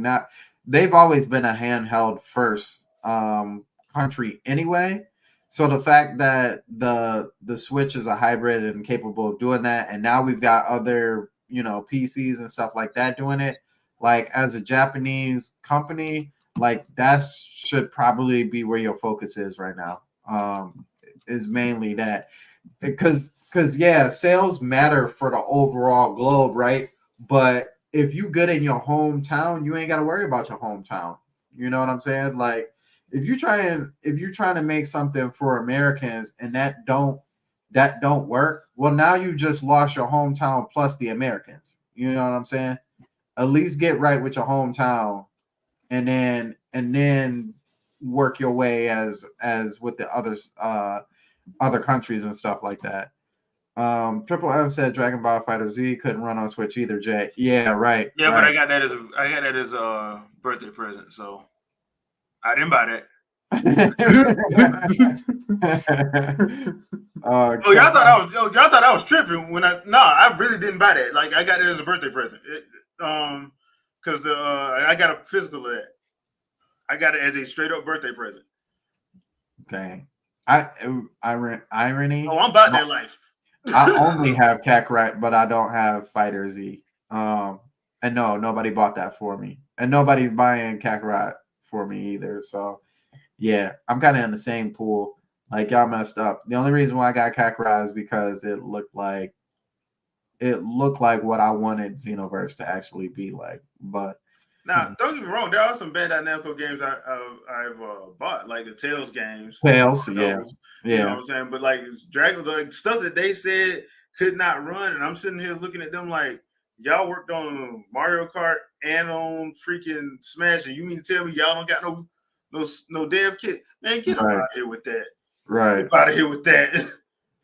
they've always been a handheld first country anyway. So the fact that the Switch is a hybrid and capable of doing that, and now we've got other PCs and stuff like that doing it. Like as a Japanese company, like that should probably be where your focus is right now. Is mainly that because yeah, sales matter for the overall globe, right? But if you good in your hometown, you ain't got to worry about your hometown. You know what I'm saying? Like if you're trying to make something for Americans and that don't work, well, now you just lost your hometown plus the Americans. You know what I'm saying? At least get right with your hometown, and then work your way as with the other countries and stuff like that. Triple M said Dragon Ball Fighter Z couldn't run on Switch either, Jay. Yeah, right. Yeah, right. But I got that as a birthday present, so I didn't buy that. Y'all thought I was tripping when I really didn't buy that. Like I got it as a birthday present. Because I got a physical of that. I got it as a straight up birthday present. Dang. Irony. Oh, I'm about that life. I only have Kakarot, but I don't have Fighter Z. And no, nobody bought that for me. And nobody's buying Kakarot for me either. So yeah, I'm kind of in the same pool. Like y'all messed up. The only reason why I got Kakarot is because it looked like what I wanted Xenoverse to actually be like. But now, don't get me wrong, there are some Bandai Namco games I've bought, like the Tales games. Tales, yeah. You know what I'm saying? But like Dragon, like stuff that they said could not run, and I'm sitting here looking at them like, y'all worked on Mario Kart and on freaking Smash, and you mean to tell me y'all don't got no dev kit? Man, get out of here with that. Right. Get out of here with that.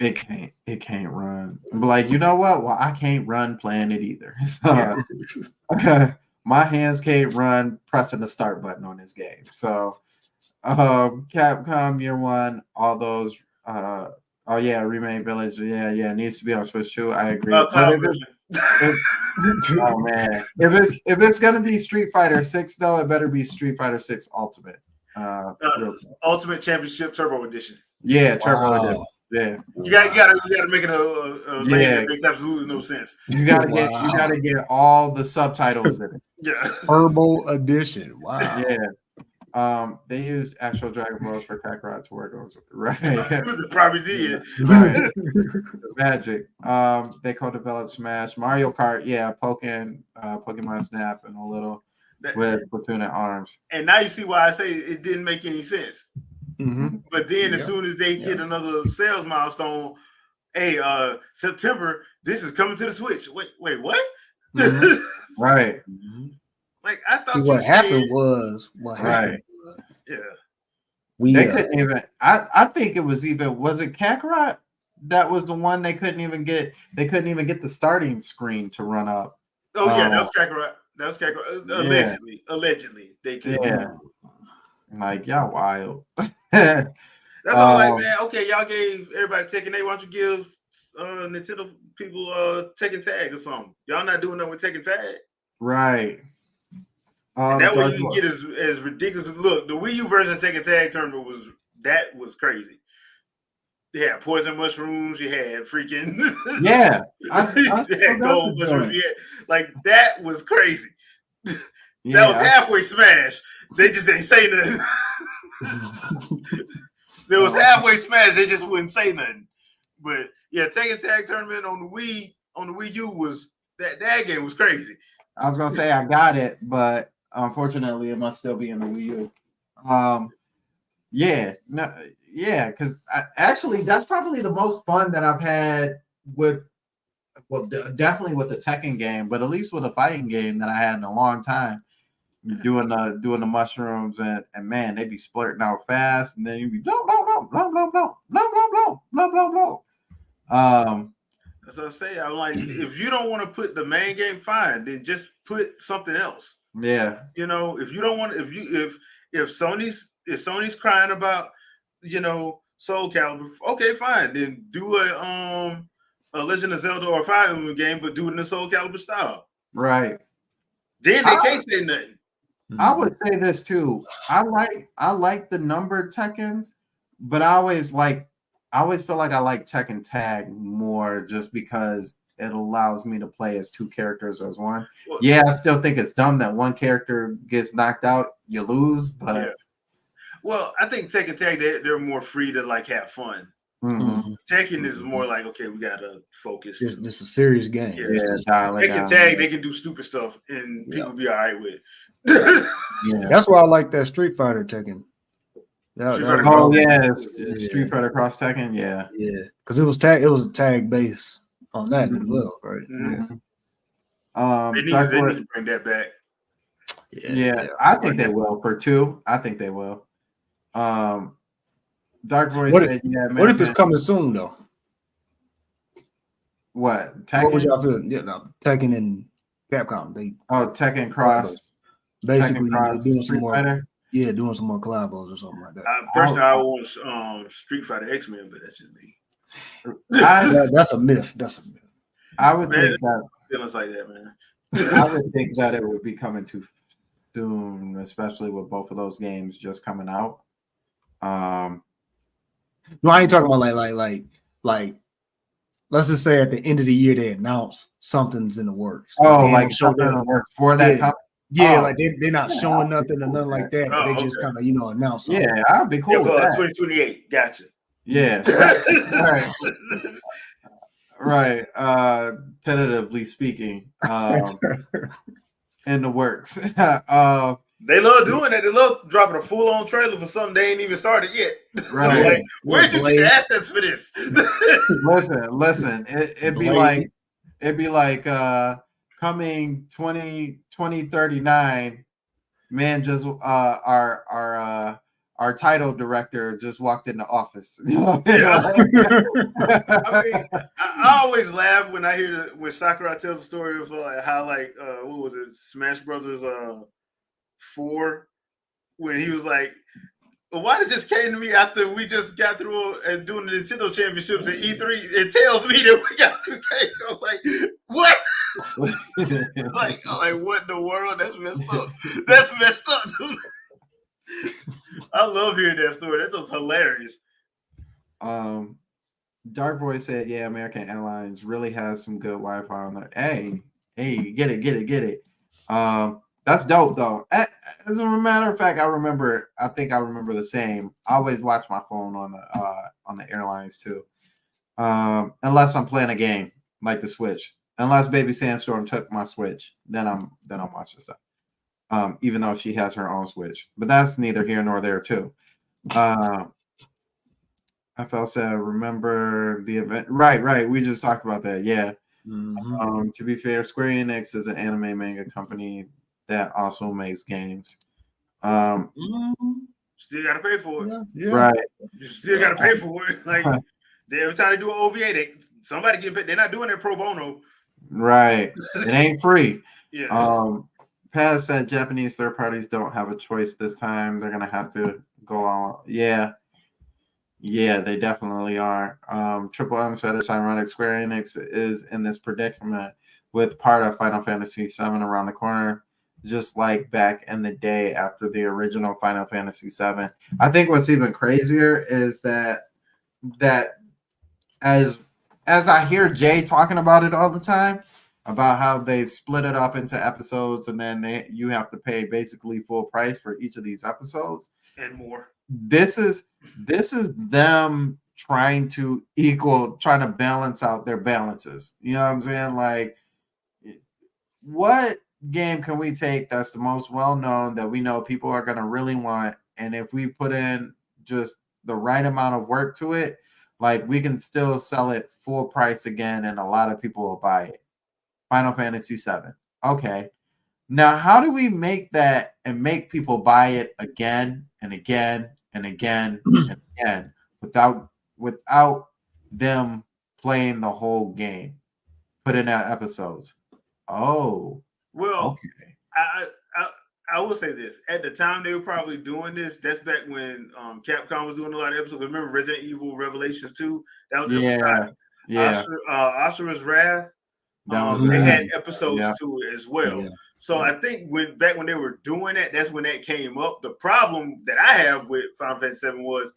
It can't run. But like, you know what? Well, I can't run playing it either. So, my hands can't run pressing the start button on this game. So Capcom Year One, all those oh yeah, Remake Village, yeah, it needs to be on Switch too. I agree. But Cloud version. oh man, if it's gonna be Street Fighter 6 though, it better be Street Fighter 6 Ultimate. Real quick. Ultimate Championship Turbo Edition. Yeah, Turbo Wow. Edition. Yeah, You gotta make it a lane Yeah. that makes absolutely no sense. you gotta Wow. you gotta get all the subtitles in it. Yeah. Turbo Edition. Wow. Yeah. They used actual Dragon Balls for Kakarot to work on right. Probably did. Right. Magic. They co-developed Smash, Mario Kart, yeah, Pokemon Snap, and a little with Splatoon and Arms. And now you see why I say it didn't make any sense. Mhm. But then as Yeah. soon as they hit another sales milestone, hey, September, this is coming to the Switch. Wait, what? Mhm. Right. Like I thought What you happened said- was Right. Yeah. we They couldn't even. I think it was it Kakarot that was the one they couldn't even get. They couldn't even get the starting screen to run up. Oh yeah, that was Kakarot. Yeah. Allegedly, they could. Yeah. Like y'all wild. That's all like, Um, man. Okay, y'all gave everybody Tekken 8. Why don't you give Nintendo people Tekken Tag or something? Y'all not doing that with Tekken Tag. Right. And that way Dark you Lord- get as ridiculous. Look, the Wii U version of Tekken Tag Tournament was crazy. You had poison mushrooms. You had freaking Yeah. you still had got gold the mushrooms. joint. You had, like that was crazy. Yeah, That was halfway smash. They just didn't say nothing. There was halfway smash. They just wouldn't say nothing. But yeah, Tekken Tag Tournament on the Wii U was that game was crazy. I was gonna say I got it, but unfortunately, it must still be in the Wii U. Because actually, that's probably the most fun that I've had with, well, definitely with the Tekken game, but at least with a fighting game that I had in a long time. Doing the mushrooms and man, they be splurting out fast, and then you be blah blah blah blah blah blah blah blah blah blah blah blah. That's what I say. I'm like, if you don't want to put the main game, fine, then just put something else. Yeah, You know, if you don't want, if Sony's crying about, Soul Calibur, okay, fine, then do a Legend of Zelda or a Fire Emblem game, but do it in the Soul Calibur style. right. Then they can't say nothing. I would say this too. I like the numbered Tekkens, but I always feel like I like Tekken Tag more just because it allows me to play as two characters as one. Well, Yeah, I still think it's dumb that one character gets knocked out, you lose, but Yeah. Well, I think Tekken Tag they're more free to like have fun. mhm. Tekken is more like, okay, we gotta focus. It's a serious game. Yeah. Yeah, dial it Tekken down. Tag, they can do stupid stuff and people be all right with it. Yeah. That's why I like that Street Fighter Tekken. Street Fighter Oh Cross. yeah, Yeah. Street Fighter Cross Tekken. Yeah. Yeah, because it was a tag base on that as well, right? Mhm. Yeah. They Dark need Lord- to bring that back. yeah, I think they will for 2. I think they will. Dark Voice What if- said, yeah, man. What if it's coming soon though? What? What would Tekken? y'all feel? Yeah, no, Tekken and Capcom, they Oh, Tekken Cross. basically Tekken Cross. doing some Street more, Fighter. doing some more collabos or something like that. Personally, I want Street Fighter X-Men, but that's just me. That's a myth. That's a myth. I would Man. think that Feelings like that, man. I would think that it would be coming too soon, especially with both of those games just coming out. No, I ain't talking about like. Let's just say at the end of the year they announce something's in the works. Oh, They like ain't show something that- that works for that Yeah. company. Yeah, Oh. like they're not showing nothing or nothing like that. But Oh, they just okay. kind of announce something. Yeah, I'd be cool Yeah, with for that. 2028. Gotcha. Yeah, right, right. Tentatively speaking, in the works. They love doing that. They love dropping a full-on trailer for something they ain't even started yet. So, Right. like, where'd you get the assets for this? Listen. It'd be Blade. like coming 2039. Man, just our our title director just walked in the office. I mean, I always laugh when I hear when Sakurai tells the story of how what was it, Smash Brothers 4, when he was like, why it just came to me after we just got through and doing the Nintendo Championships at E3. It tells me that we got new games. I was like, what? like what in the world? That's messed up. That's messed up, dude. I love hearing that story. That's just hilarious. Dark Voice said, "Yeah, American Airlines really has some good Wi-Fi on there." Hey, get it. That's dope though. As a matter of fact, I think I remember the same. I always watch my phone on the airlines too. Unless I'm playing a game like the Switch. Unless Baby Sandstorm took my Switch, then I'm watching stuff. Even though she has her own Switch, but that's neither here nor there too. FL said, remember the event? Right. We just talked about that. Yeah. Mhm. To be fair, Square Enix is an anime manga company that also makes games. Mhm. Still got to pay for it. Yeah. Right. You still got to pay for it. Like every time they do an OVA, somebody get paid. They're not doing it pro bono. Right. It ain't free. Yeah. Paz said Japanese third parties don't have a choice this time. They're gonna have to go on. Yeah, they definitely are. Triple M said it's ironic Square Enix is in this predicament with part of Final Fantasy VII around the corner, just like back in the day after the original Final Fantasy VII. I think what's even crazier is that as I hear Jay talking about it all the time, about how they've split it up into episodes and then you have to pay basically full price for each of these episodes and more. This is them trying to balance out their balances. You know what I'm saying? Like, what game can we take that's the most well-known that we know people are going to really want, and if we put in just the right amount of work to it, like, we can still sell it full price again and a lot of people will buy it. Final Fantasy VII. Okay. Now, how do we make that and make people buy it again and again and again and again without them playing the whole game? Put in our episodes. Oh, well, okay. I will say this. At the time they were probably doing this, that's back when Capcom was doing a lot of episodes. Remember Resident Evil Revelations 2? That was Asura's Wrath. They had episodes to it as well. Yeah. So I think when they were doing that, that's when that came up. The problem that I have with Final Fantasy VII was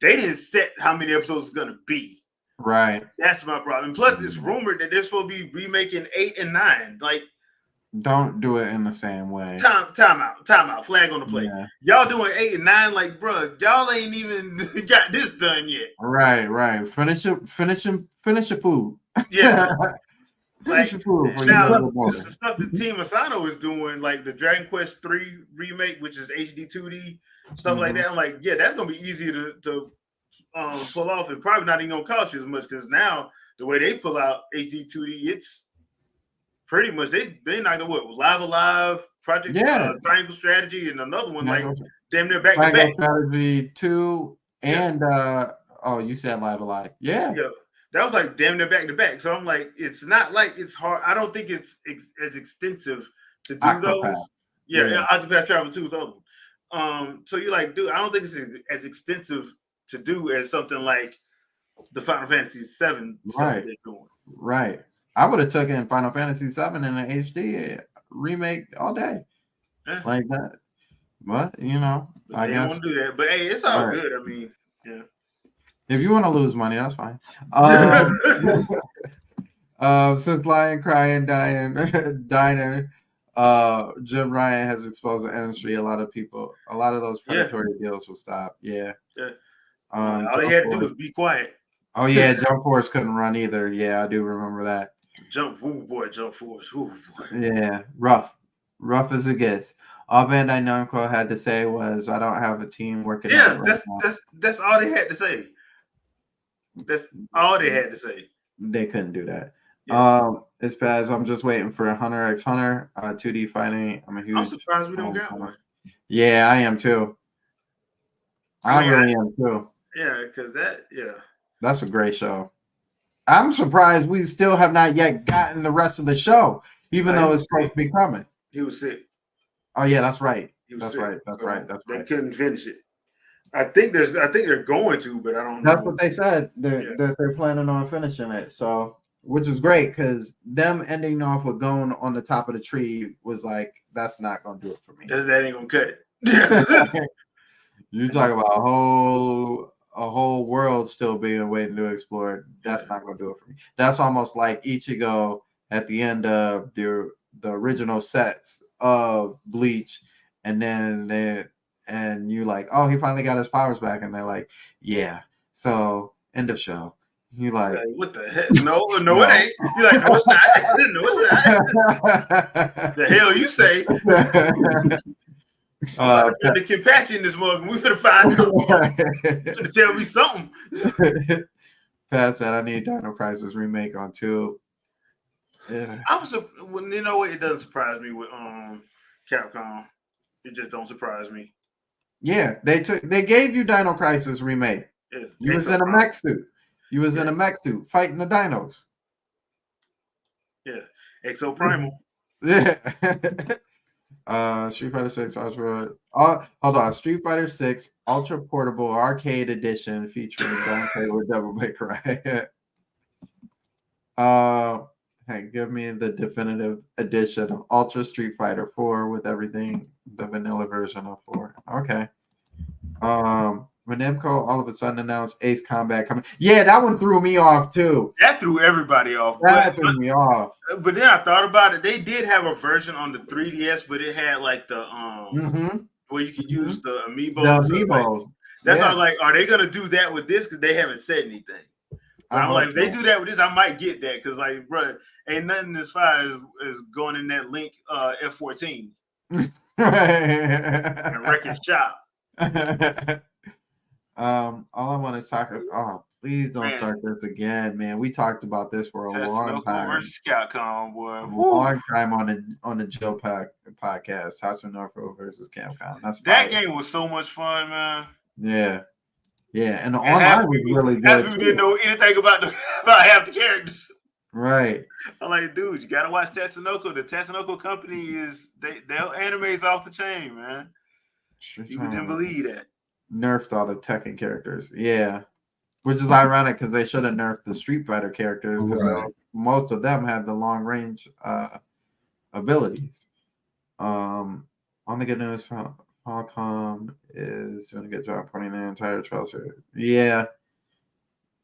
they didn't set how many episodes it's gonna be. Right. That's my problem. Plus, it's rumored that they're supposed to be remaking 8 and 9. Like, don't do it in the same way. Time out. Flag on the play. Yeah. Y'all doing 8 and 9, like, bro, y'all ain't even got this done yet. Right. Finish your food. Yeah. Finish your food. Now, this is stuff that Team Asano is doing, like the Dragon Quest 3 remake, which is HD 2D, stuff like that. I'm like, yeah, that's gonna be easy to pull off, and probably not even gonna cost you as much, because now the way they pull out HD 2D, it's pretty much they not gonna Live Alive, Project Triangle Strategy, and another one like damn near back to back. Strategy 2 and you said Live Alive. Yeah. That was like damn near back to back. So I'm like, it's not like it's hard. I don't think it's as extensive to do Octopath. those. Yeah, Octopath Traveler 2 is the other one. So you're like, dude, I don't think it's as extensive to do as something like the Final Fantasy VII stuff they're doing. Right. I would have taken Final Fantasy VII in an HD remake all day, like that. But I guess want to do that. But hey, it's all good. I mean, yeah. If you want to lose money, that's fine. Since Lion Crying Diner, Jim Ryan has exposed the industry. A lot of those predatory deals will stop. Yeah. All they had to do was be quiet. Oh yeah, Jump Force couldn't run either. Yeah, I do remember that. Jump Force. Ooh, boy. Yeah, rough as it gets. All Bandai Namco had to say was, "I don't have a team working." Yeah, that's all they had to say. That's all they had to say. They couldn't do that. Yeah. It's Paz. I'm just waiting for Hunter x Hunter 2D fighting. I'm surprised we don't got one. Yeah, I am too. I really am too. Yeah, because That's a great show. I'm surprised we still have not yet gotten the rest of the show, even though it's supposed to be coming. he was sick. Oh yeah, that's right. He was That's sick, right. That's so right. That's they right. couldn't finish it. I think they're going to, but I don't know. That's what they said. That they're planning on finishing it. So, which is great because them ending off with going on the top of the tree was like, that's not gonna do it for me. That ain't gonna cut it. You talk about a whole world still being waiting to explore. That's not gonna do it for me. That's almost like Ichigo at the end of the original sets of Bleach, and and you like, oh, he finally got his powers back, and they're like, yeah. So end of show. You like, what the heck? No, it ain't. You're like, no, it's not. No, it's not. The hell you say? The Kenpachi in this mug, we finna find out. You finna tell me something. Pat said, I need Dino Crisis remake on 2. Yeah. You know what? It doesn't surprise me with Capcom. It just don't surprise me. Yeah, they gave you Dino Crisis remake. Yes, You was in a mech suit. You was in a mech suit fighting the dinos. Yeah, Exo Primal. Yeah. Street Fighter 6 Ultra. Hold on. Street Fighter 6 Ultra Portable Arcade Edition featuring Dante with Devil May Cry. Hey, give me the definitive edition of Ultra Street Fighter 4 with everything, the vanilla version of 4. Okay. When Namco all of a sudden announced Ace Combat coming. Yeah, that one threw me off too. That threw everybody off. That threw me off. But then I thought about it. They did have a version on the 3DS, but it had like the where you could use the amiibo. The amiibos. That's why I was like, are they gonna do that with this? Because they haven't said anything. But I'm like, if they do that with this, I might get that because, like, bro, ain't nothing as far as going in that Link F14 and wrecking shop. All I want is talk. Oh, please don't start this again, man. We talked about this for a long time. Versus Capcom, boy. A long time on the Joe Pack podcast. Tatsunoko versus Capcom. That game was so much fun, man. Yeah. Yeah, and the online was really good. We didn't know anything about half the characters. Right. I'm like, dude, you gotta watch Tatsunoko. The Tatsunoko company their anime's off the chain, man. People didn't believe that. Nerfed all the Tekken characters. Yeah. Which is ironic because they should have nerfed the Street Fighter characters because most of them had the long range abilities. On the good news from Qualcomm is doing a good job putting the entire trial series. Yeah.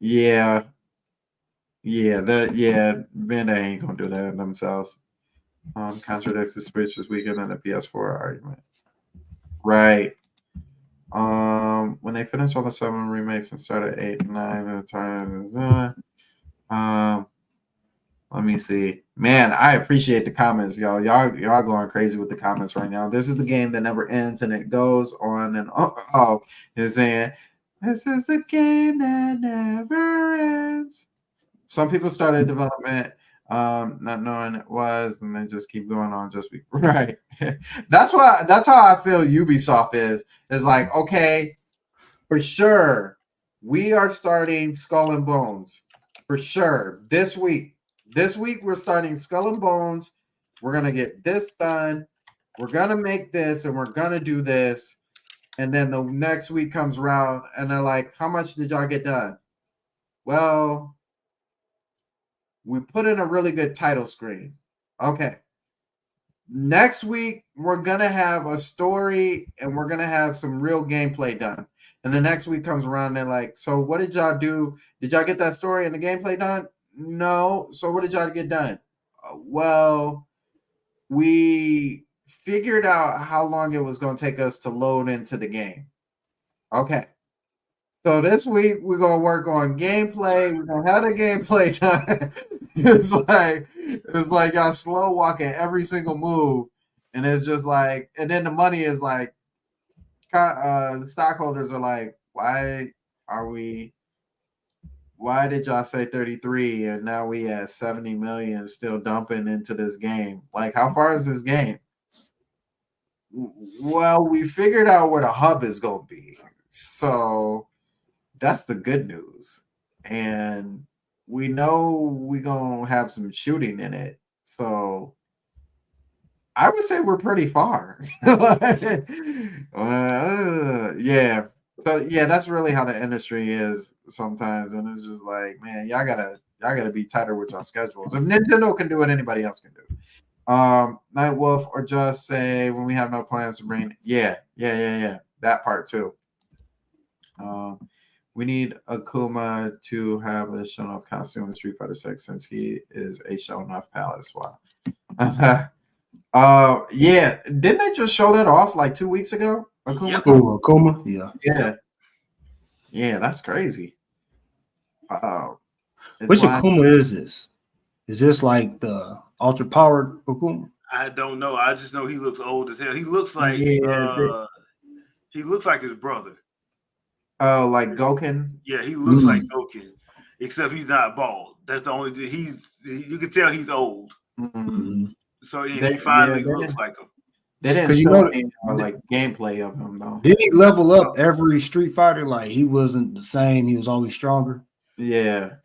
Bandai ain't gonna do that themselves. Contradicts the Switch this weekend and the PS4 argument. Right. When they finish all the 7 remakes and start at 8 and 9, let me see. Man, I appreciate the comments, y'all. Y'all going crazy with the comments right now. This is the game that never ends and it goes on and on. It's saying, this is the game that never ends. Some people started development not knowing it was, and they just keep going on right. That's how I feel Ubisoft is like, okay, for sure, we are starting Skull and Bones. For sure. This week we're starting Skull and Bones. We're gonna get this done. We're gonna make this and we're gonna do this. And then the next week comes around and they're like, how much did y'all get done? Well, we put in a really good title screen. Okay. Next week, we're going to have a story and we're going to have some real gameplay done. And the next week comes around and they're like, so what did y'all do? Did y'all get that story and the gameplay done? No. So what did y'all get done? Well, we figured out how long it was going to take us to load into the game. Okay. So this week we're gonna work on gameplay. We're gonna have the gameplay done. It's like y'all slow walking every single move, and it's just like, and then the money is like, the stockholders are like, why did y'all say 33 and now we at 70 million still dumping into this game? Like, how far is this game? Well, we figured out where the hub is gonna be. So that's the good news. And we know we're gonna have some shooting in it. So I would say we're pretty far. Yeah. So yeah, that's really how the industry is sometimes, and it's just like, man, y'all gotta be tighter with your schedules. If Nintendo can do it, anybody else can do it. Night Wolf or just say when we have no plans to bring. Yeah. That part too. We need Akuma to have a shown off costume in Street Fighter 6 since he is a shown off palace. Wow. Yeah. Didn't they just show that off like 2 weeks ago? Akuma. Yep. Oh, Akuma, yeah. Yeah, that's crazy. Which Akuma is this? Is this like the ultra powered Akuma? I don't know. I just know he looks old as hell. He looks like he looks like his brother. Oh, like Goken. Yeah, he looks like Goken, except he's not bald. That's the only thing. You can tell he's old. Mm-hmm. So he finally looks like him. They didn't show any like gameplay of him though. Did he level up every Street Fighter? Like he wasn't the same. He was always stronger. Yeah.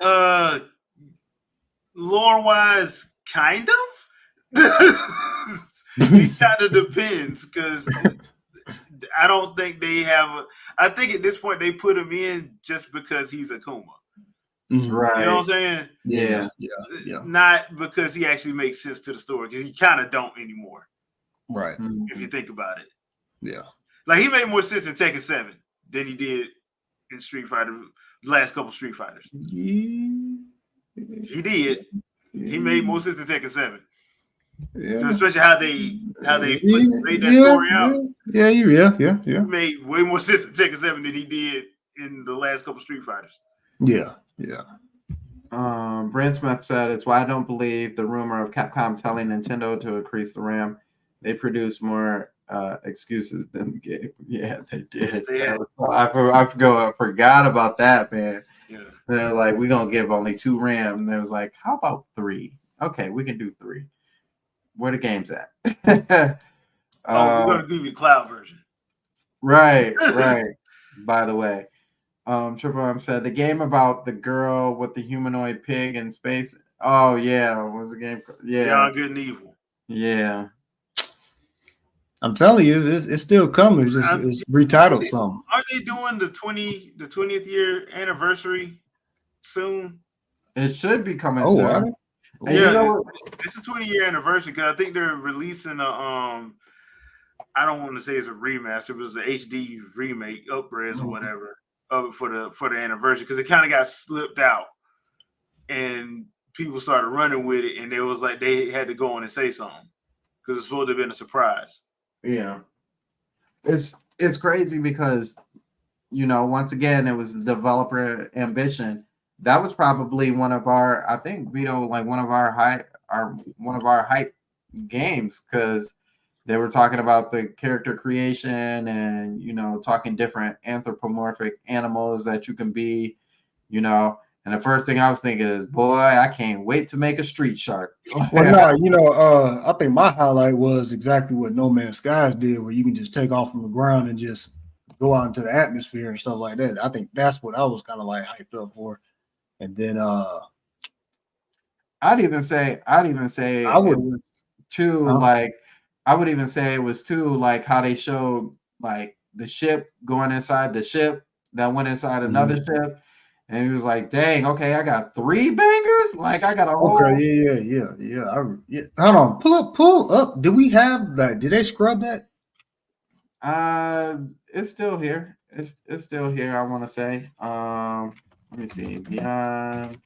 Lore wise, kind of. It kind of depends because I don't think they have. I think at this point they put him in just because he's Akuma. Right. You know what I'm saying? Yeah. Not because he actually makes sense to the story because he kind of don't anymore. Right. If you think about it. Yeah. Like he made more sense in Tekken 7 than he did in Street Fighter, the last couple Street Fighters. Yeah. He did. He made more sense in Tekken 7. Yeah. So especially how they played that story out. Yeah. He made way more sense in Tekken 7 than he did in the last couple Street Fighters. Yeah. Brand Smith said it's why I don't believe the rumor of Capcom telling Nintendo to increase the RAM. They produce more excuses than the game. Yeah, they did. I forgot about that, man. Yeah. They're like, we're gonna give only 2 RAM. And they was like, how about 3? Okay, we can do 3. Where the game's at? We're gonna give you the cloud version. Right. By the way. Triple M said the game about the girl with the humanoid pig in space. Oh yeah, what was the game? Yeah, Beyond Good and Evil. Yeah. I'm telling you, it's still coming. It's retitled something. Aren't they doing the 20th year anniversary soon? It should be coming soon. Right? And you know, it's a 20-year anniversary because I think they're releasing a I don't want to say it's a remaster, but it's an HD remake, upres or whatever of it for the anniversary because it kind of got slipped out and people started running with it and they was like they had to go on and say something because it's supposed to have been a surprise. Yeah, it's crazy because once again it was the developer ambition. That was probably one of our, I think, Vito, like one of our hype games because they were talking about the character creation and talking different anthropomorphic animals that you can be, And the first thing I was thinking is, boy, I can't wait to make a street shark. Well, no, I think my highlight was exactly what No Man's Skies did, where you can just take off from the ground and just go out into the atmosphere and stuff like that. I think that's what I was kind of like hyped up for. And then I'd even say I would it was too like I would even say it was too like how they showed like the ship going inside the ship that went inside another ship. And he was like, dang, okay, I got 3 bangers? Like, I got a whole... Okay, yeah. Hold on, pull up. Did we have that? Did they scrub that? It's still here. It's still here, I want to say. Let me see. Beyond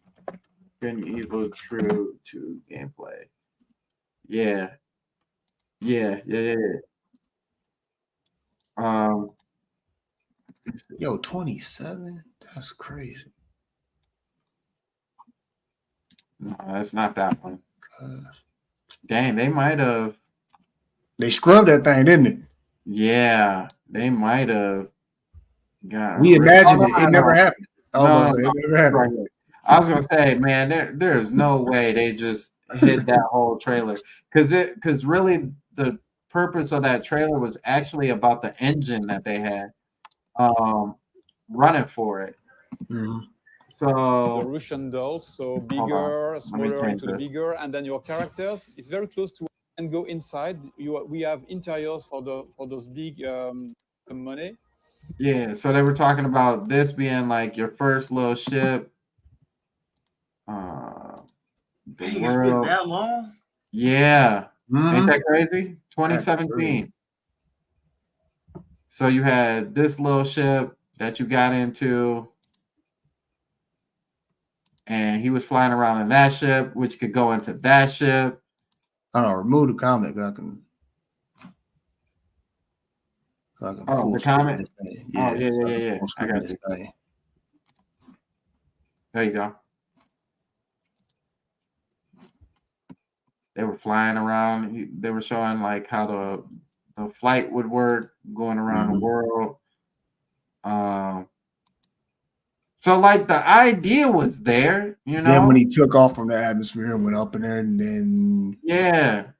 Good and Evil True to gameplay. Yeah. Yo, 27? That's crazy. No, that's not that one. Dang, they might have. They scrubbed that thing, didn't it? Yeah, they might have. We imagined it. It never happened. No, it never happened. I was gonna say, man, there's no way they just hit that whole trailer because really the purpose of that trailer was actually about the engine that they had. running for it. Mhm. The So Russian dolls, so on. bigger, me smaller change into the this. bigger, and then your characters is very close to and go inside. We have interiors for those big money. Yeah, so they were talking about this being like your first little ship. The Dang, it's been world. that long. Yeah. Ain't Mhm. that crazy? That's 2017. So you had this little ship that you got into, and he was flying around in that ship, which could go into that ship. I don't know, remove the comic. I can Oh, full the screen comment. this thing. Oh, Yeah, so I can yeah. full I screen got this you. thing. There you go. They were flying around. They were showing like how the flight would work going around the Mhm. world. So like the idea was there, Then when he took off from the atmosphere and went up in there, and then Yeah.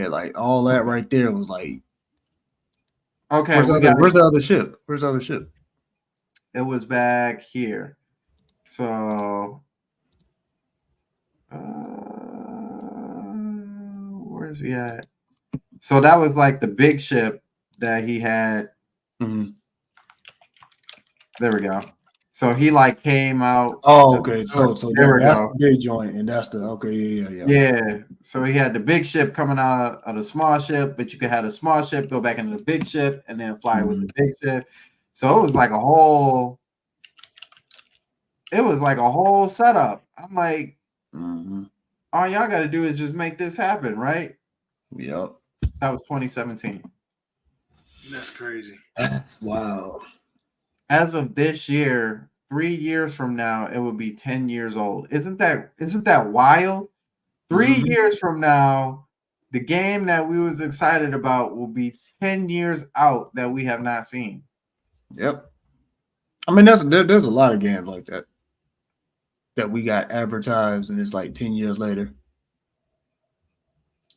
like all that right there was like, Okay, where's where's the other ship? Where's the other ship? it was back here. So where's he at? So that was like the big ship that he had. Mhm. There we go. So he like came out. Oh, okay. So there we that's go. the big joint, and that's the okay. Yeah. Yeah. So he had the big ship coming out of the small ship, but you could have the small ship go back into the big ship and then fly with the big ship. So it was like a whole. It was like a whole setup. I'm like, Mhm. all y'all got to do is just make this happen, right? Yep. That was 2017. That's crazy. Wow. As of this year, 3 years from now, it will be 10 years old. Isn't that wild? 3 Mhm. years from now, the game that we was excited about will be 10 years out that we have not seen. Yep. I mean, there's a lot of games like that we got advertised, and it's like 10 years later.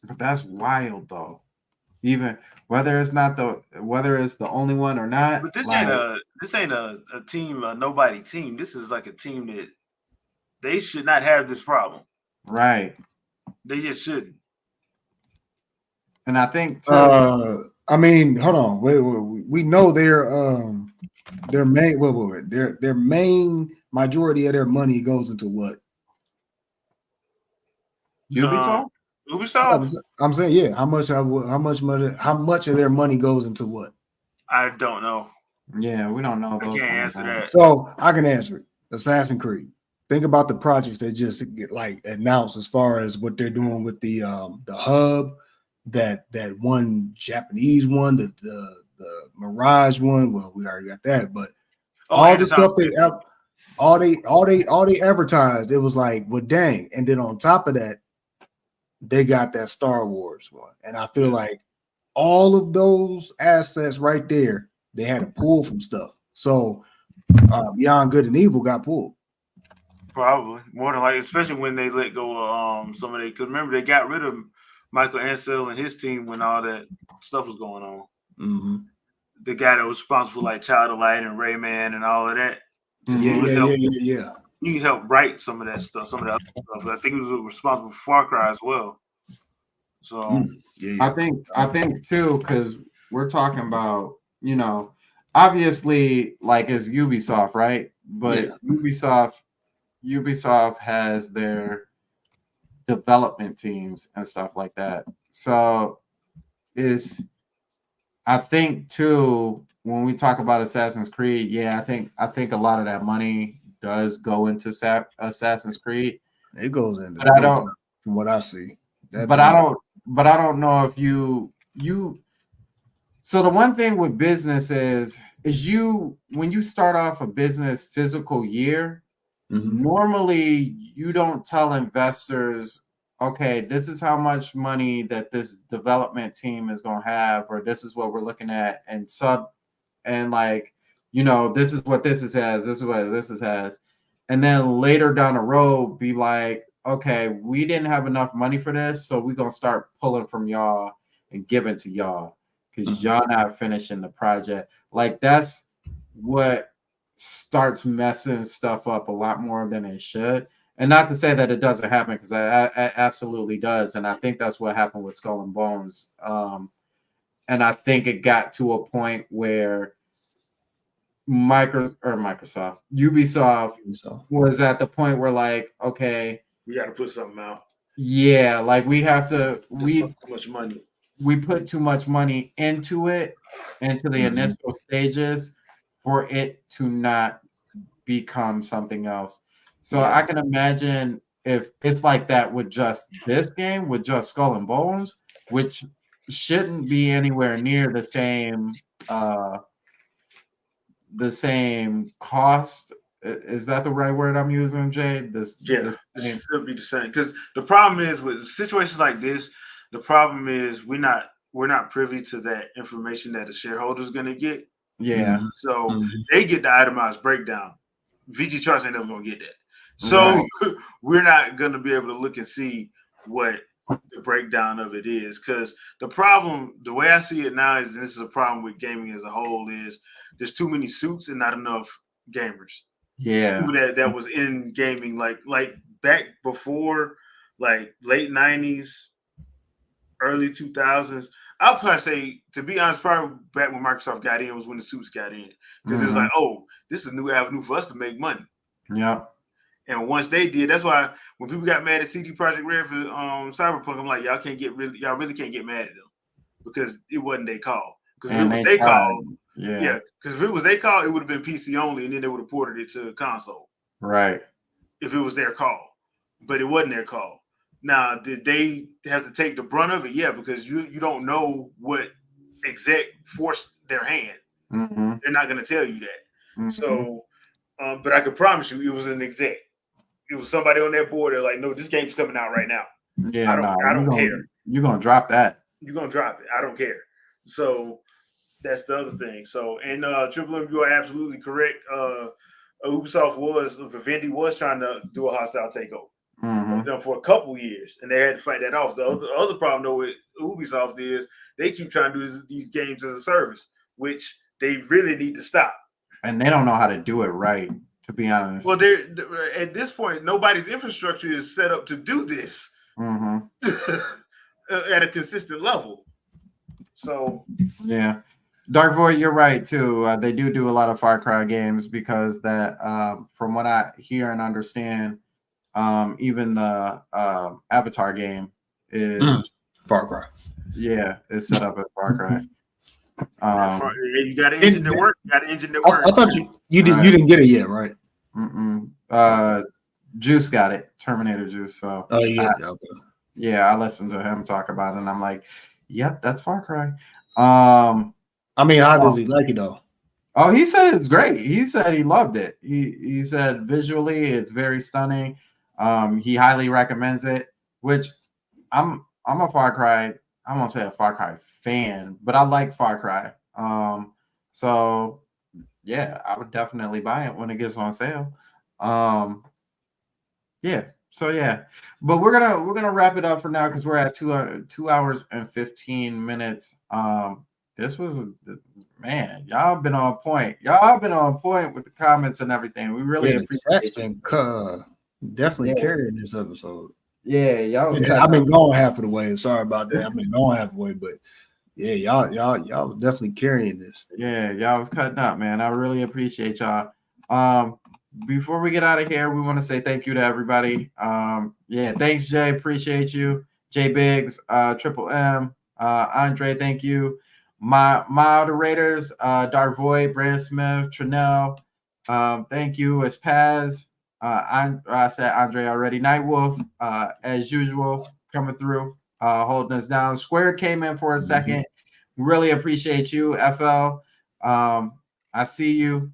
But that's wild though. Even whether it's the only one or not. But this like, ain't a team, a nobody team. This is like a team that they should not have this problem. right. They just shouldn't. And I think I mean, hold on. Wait. We know their main their main majority of their money goes into what? Ubisoft. Ubisoft? I'm saying, yeah. How much of their money goes into what? I don't know. Yeah, we don't know I those. can't kind of answer things. that. So I can answer it. Assassin's Creed. Think about the projects they just get like announced as far as what they're doing with the hub, that one Japanese one, the Mirage one. Well, we already got that, but all the stuff they advertised, it was like, well, dang. And then on top of that, they got that Star Wars one. And I feel like all of those assets right there, they had to pull from stuff. So Beyond Good and Evil got pulled. Probably more than likely, especially when they let go of some of they. Because remember, they got rid of Michael Ansel and his team when all that stuff was going on. Mm-hmm. The guy that was responsible for like Child of Light and Rayman and all of that. Yeah. He can help write some of that stuff, some of that other stuff. I think he was responsible for Far Cry as well. So I think too, because we're talking about, obviously like it's Ubisoft, right? But Ubisoft has their development teams and stuff like that. So I think too, when we talk about Assassin's Creed, I think a lot of that money does go into Assassin's Creed. It goes into, but I don't, from what I see. I don't know if you. So the one thing with business is when you start off a business physical year, normally you don't tell investors, okay, this is how much money that this development team is going to have, or this is what we're looking at, and this is what this has, this is what this has, and then later down the road be like, okay, we didn't have enough money for this, so we're going to start pulling from y'all and giving to y'all because y'all not finishing the project. Like that's what starts messing stuff up a lot more than it should. And not to say that it doesn't happen, because I absolutely does. And I think that's what happened with Skull and Bones. And I think it got to a point where Microsoft, Ubisoft So was at the point where, like, okay, We got to put something out. yeah, like we have to, Just so much money. we put too much money into it, into the Mhm. initial stages, for it to not become something else. So Yeah. I can imagine if it's like that with just this game, with just Skull and Bones, which shouldn't be anywhere near the same cost. Is that the right word I'm using, Jay? Yeah, this it same. should be the same. Because the problem is with situations like this, the problem is we're not privy to that information that the shareholders going to get. Yeah. Mhm. So Mhm. they get the itemized breakdown. VG Charts ain't never going to get that. So we're not going to be able to look and see what the breakdown of it is. Because the problem, the way I see it now, is, and this is a problem with gaming as a whole, is there's too many suits and not enough gamers. Yeah. People that was in gaming like back before, like late 90s, early 2000s. I'll probably say, to be honest, probably back when Microsoft got in was when the suits got in, because it was like, oh, this is a new avenue for us to make money. Yep. And once they did, that's why when people got mad at CD Projekt Red for Cyberpunk, I'm like, y'all really can't get mad at them, because it wasn't their call. Because if it was their call, yeah, because if it was their call, it would have been PC only, and then they would have ported it to console. Right. If it was their call, but it wasn't their call. Now, did they have to take the brunt of it? Yeah, because you don't know what exec forced their hand. Mm-hmm. They're not going to tell you that. Mm-hmm. So, but I can promise you, it was an exec. It was somebody on their board. They're like, no, this game's coming out right now. Yeah, I don't care. You're gonna drop that. You're gonna drop it. I don't care. So that's the other thing. So, and Triple M, you are absolutely correct. Ubisoft Vivendi was trying to do a hostile takeover of them for a couple years, and they had to fight that off. The other problem though with Ubisoft is they keep trying to do these games as a service, which they really need to stop. And they don't know how to do it right, to be honest. Well, they're at this point, nobody's infrastructure is set up to do this at a consistent level. So yeah, Dark Void, you're right too. They do a lot of Far Cry games, because that, from what I hear and understand, even the Avatar game is Far Cry. Yeah, it's set up as Far Cry. You got an engine that works. I thought you didn't get it yet, right? Juice got it, Terminator Juice. So yeah, I listened to him talk about it, and I'm like, yep, that's Far Cry. I mean, how does he like it though? Oh, he said it's great. He said he loved it. He said visually it's very stunning. He highly recommends it, which I'm a Far Cry. I won't say a Far Cry fan, but I like Far Cry. So yeah, I would definitely buy it when it gets on sale. Yeah. So yeah, but we're gonna wrap it up for now, because we're at 2 hours and 15 minutes. This was man, y'all been on point. Y'all been on point with the comments and everything. We really appreciate it. Definitely carrying this episode. Yeah, y'all. I've been going half of the way. Sorry about that. I've been going half the way, but yeah, y'all definitely carrying this. Yeah, y'all was cutting up, man. I really appreciate y'all. Before we get out of here, we want to say thank you to everybody. Yeah, thanks, Jay. Appreciate you. Jay Biggs, Triple M, Andre, thank you. My moderators, Dark Void, Brand Smith, Trinell, thank you. As Paz, I said Andre already. Nightwolf, as usual, coming through, holding us down. Squared came in for a second. Really appreciate you, FL. I see you.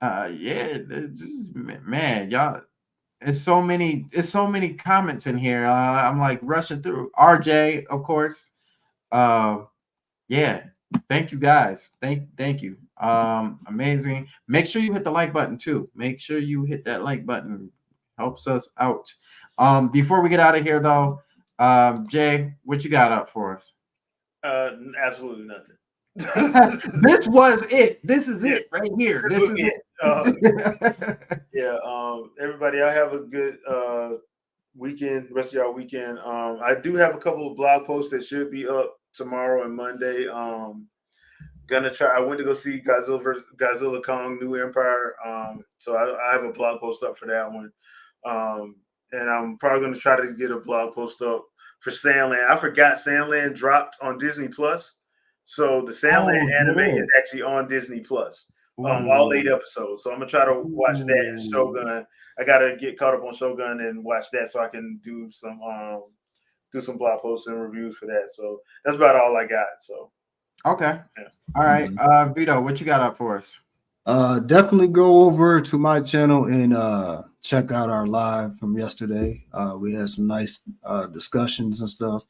Yeah, just, man, y'all. It's so many comments in here. I'm like rushing through. RJ, of course. Yeah, thank you guys. Thank you. Amazing. Make sure you hit the like button too. Make sure you hit that like button. Helps us out. Before we get out of here though, Jay, what you got up for us? Absolutely nothing. This was it. This is it right here. This is it. Yeah. Everybody, I have a good weekend. Rest of y'all weekend. I do have a couple of blog posts that should be up tomorrow and Monday. Gonna try. I went to go see Godzilla Kong New Empire. So I have a blog post up for that one. And I'm probably gonna try to get a blog post up for Sandland. I forgot Sandland dropped on Disney Plus. So the Sandland anime is actually on Disney Plus. All 8 episodes. So I'm gonna try to watch that and Shogun. I gotta get caught up on Shogun and watch that so I can do some blog posts and reviews for that. So that's about all I got. So okay. Yeah. All right. Vito, what you got up for us? Definitely go over to my channel and check out our live from yesterday. We had some nice discussions and stuff.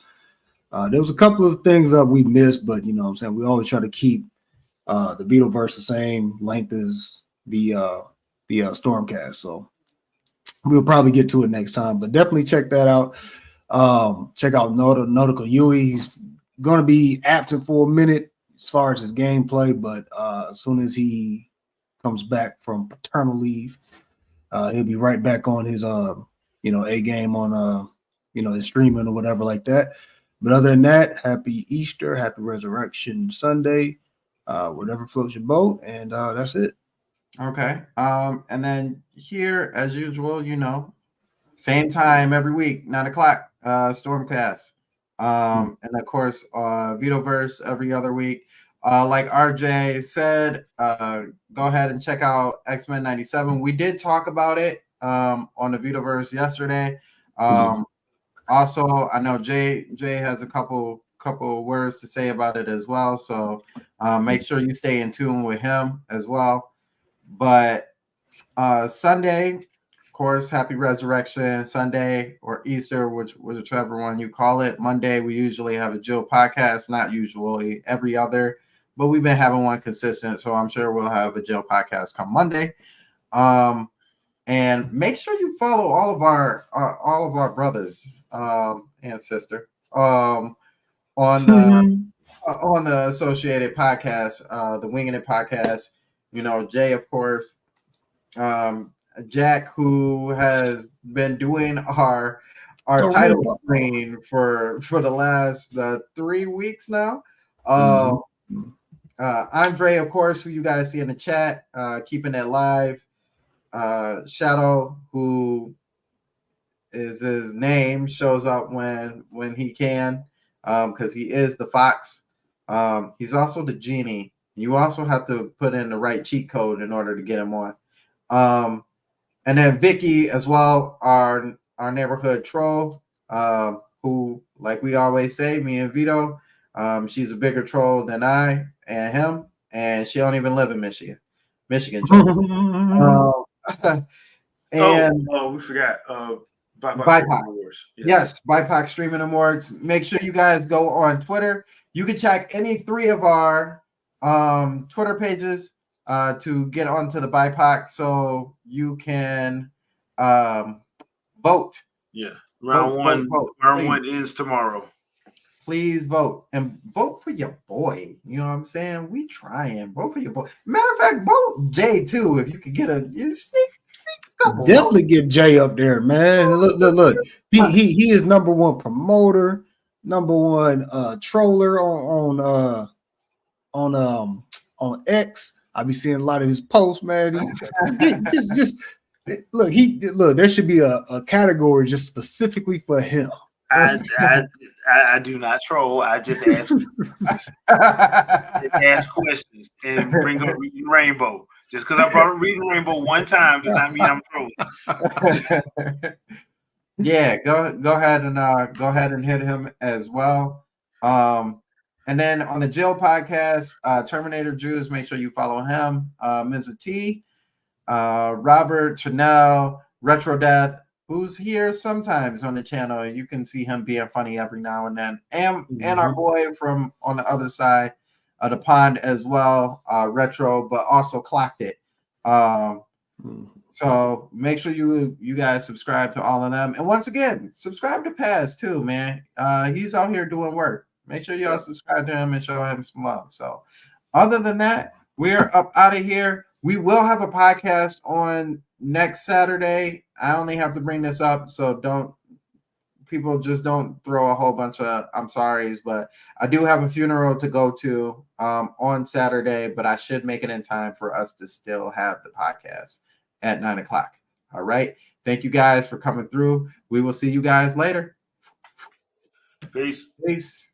There was a couple of things that we missed, but you know what I'm saying, we always try to keep the Vitoverse the same length as the Stormcast. So we'll probably get to it next time, but definitely check that out. Check out Nautical Yui. He's going to be absent for a minute as far as his gameplay, but as soon as he comes back from paternal leave, he'll be right back on his A game on his streaming or whatever like that. But other than that, happy Easter, happy Resurrection Sunday, whatever floats your boat, and that's it. Okay. And then here, as usual, same time every week, 9:00, Stormcast. And of course, Vitoverse every other week. Like RJ said, go ahead and check out X-Men 97. We did talk about it on the Vitoverse yesterday. Also, I know Jay has a couple words to say about it as well. So make sure you stay in tune with him as well. But Sunday, of course, happy Resurrection Sunday or Easter, whichever one you call it. Monday, we usually have a Jill podcast, not usually, every other, but we've been having one consistent, so I'm sure we'll have a Jill podcast come Monday. And make sure you follow all of our brothers and sister on the associated podcast, the Winging It podcast. Jay, of course, Jack, who has been doing our title screen for the last 3 weeks now. Andre, of course, who you guys see in the chat, keeping it live. Shadow, who is his name, shows up when he can, because he is the fox. He's also the genie. You also have to put in the right cheat code in order to get him on. And then Vicky as well, our neighborhood troll, who, like we always say, me and Vito, she's a bigger troll than I and him, and she don't even live in Michigan. Troll. And we forgot BIPOC. Yes, BIPOC Streaming Awards. Make sure you guys go on Twitter. You can check any 3 of our Twitter pages to get onto the BIPOC, so you can vote. Yeah, round one ends tomorrow. Please vote and vote for your boy. You know what I'm saying? We trying. Vote for your boy. Matter of fact, vote Jay too. If you could get a sneak couple. Definitely get Jay up there, man. Look. He is number 1 promoter, number 1 troller on X. I be seeing a lot of his posts, man. Look. There should be a category just specifically for him. I do not troll. I just ask questions and bring up Reading Rainbow. Just because I brought up Reading Rainbow one time does not mean I'm trolling. Yeah, go ahead and hit him as well. And then on the Jill podcast, Terminator Jews, make sure you follow him. Mr. T, Robert, Chanel, Retro Death, who's here sometimes on the channel. You can see him being funny every now and then. And our boy from on the other side of the pond as well, Retro, but also Clocked It. So make sure you guys subscribe to all of them. And once again, subscribe to Paz too, man. He's out here doing work. Make sure y'all subscribe to him and show him some love. So, other than that, we're up out of here. We will have a podcast on next Saturday. I only have to bring this up, so people just don't throw a whole bunch of I'm sorry's, but I do have a funeral to go to on Saturday, but I should make it in time for us to still have the podcast at 9:00. All right. Thank you guys for coming through. We will see you guys later. Peace. Peace.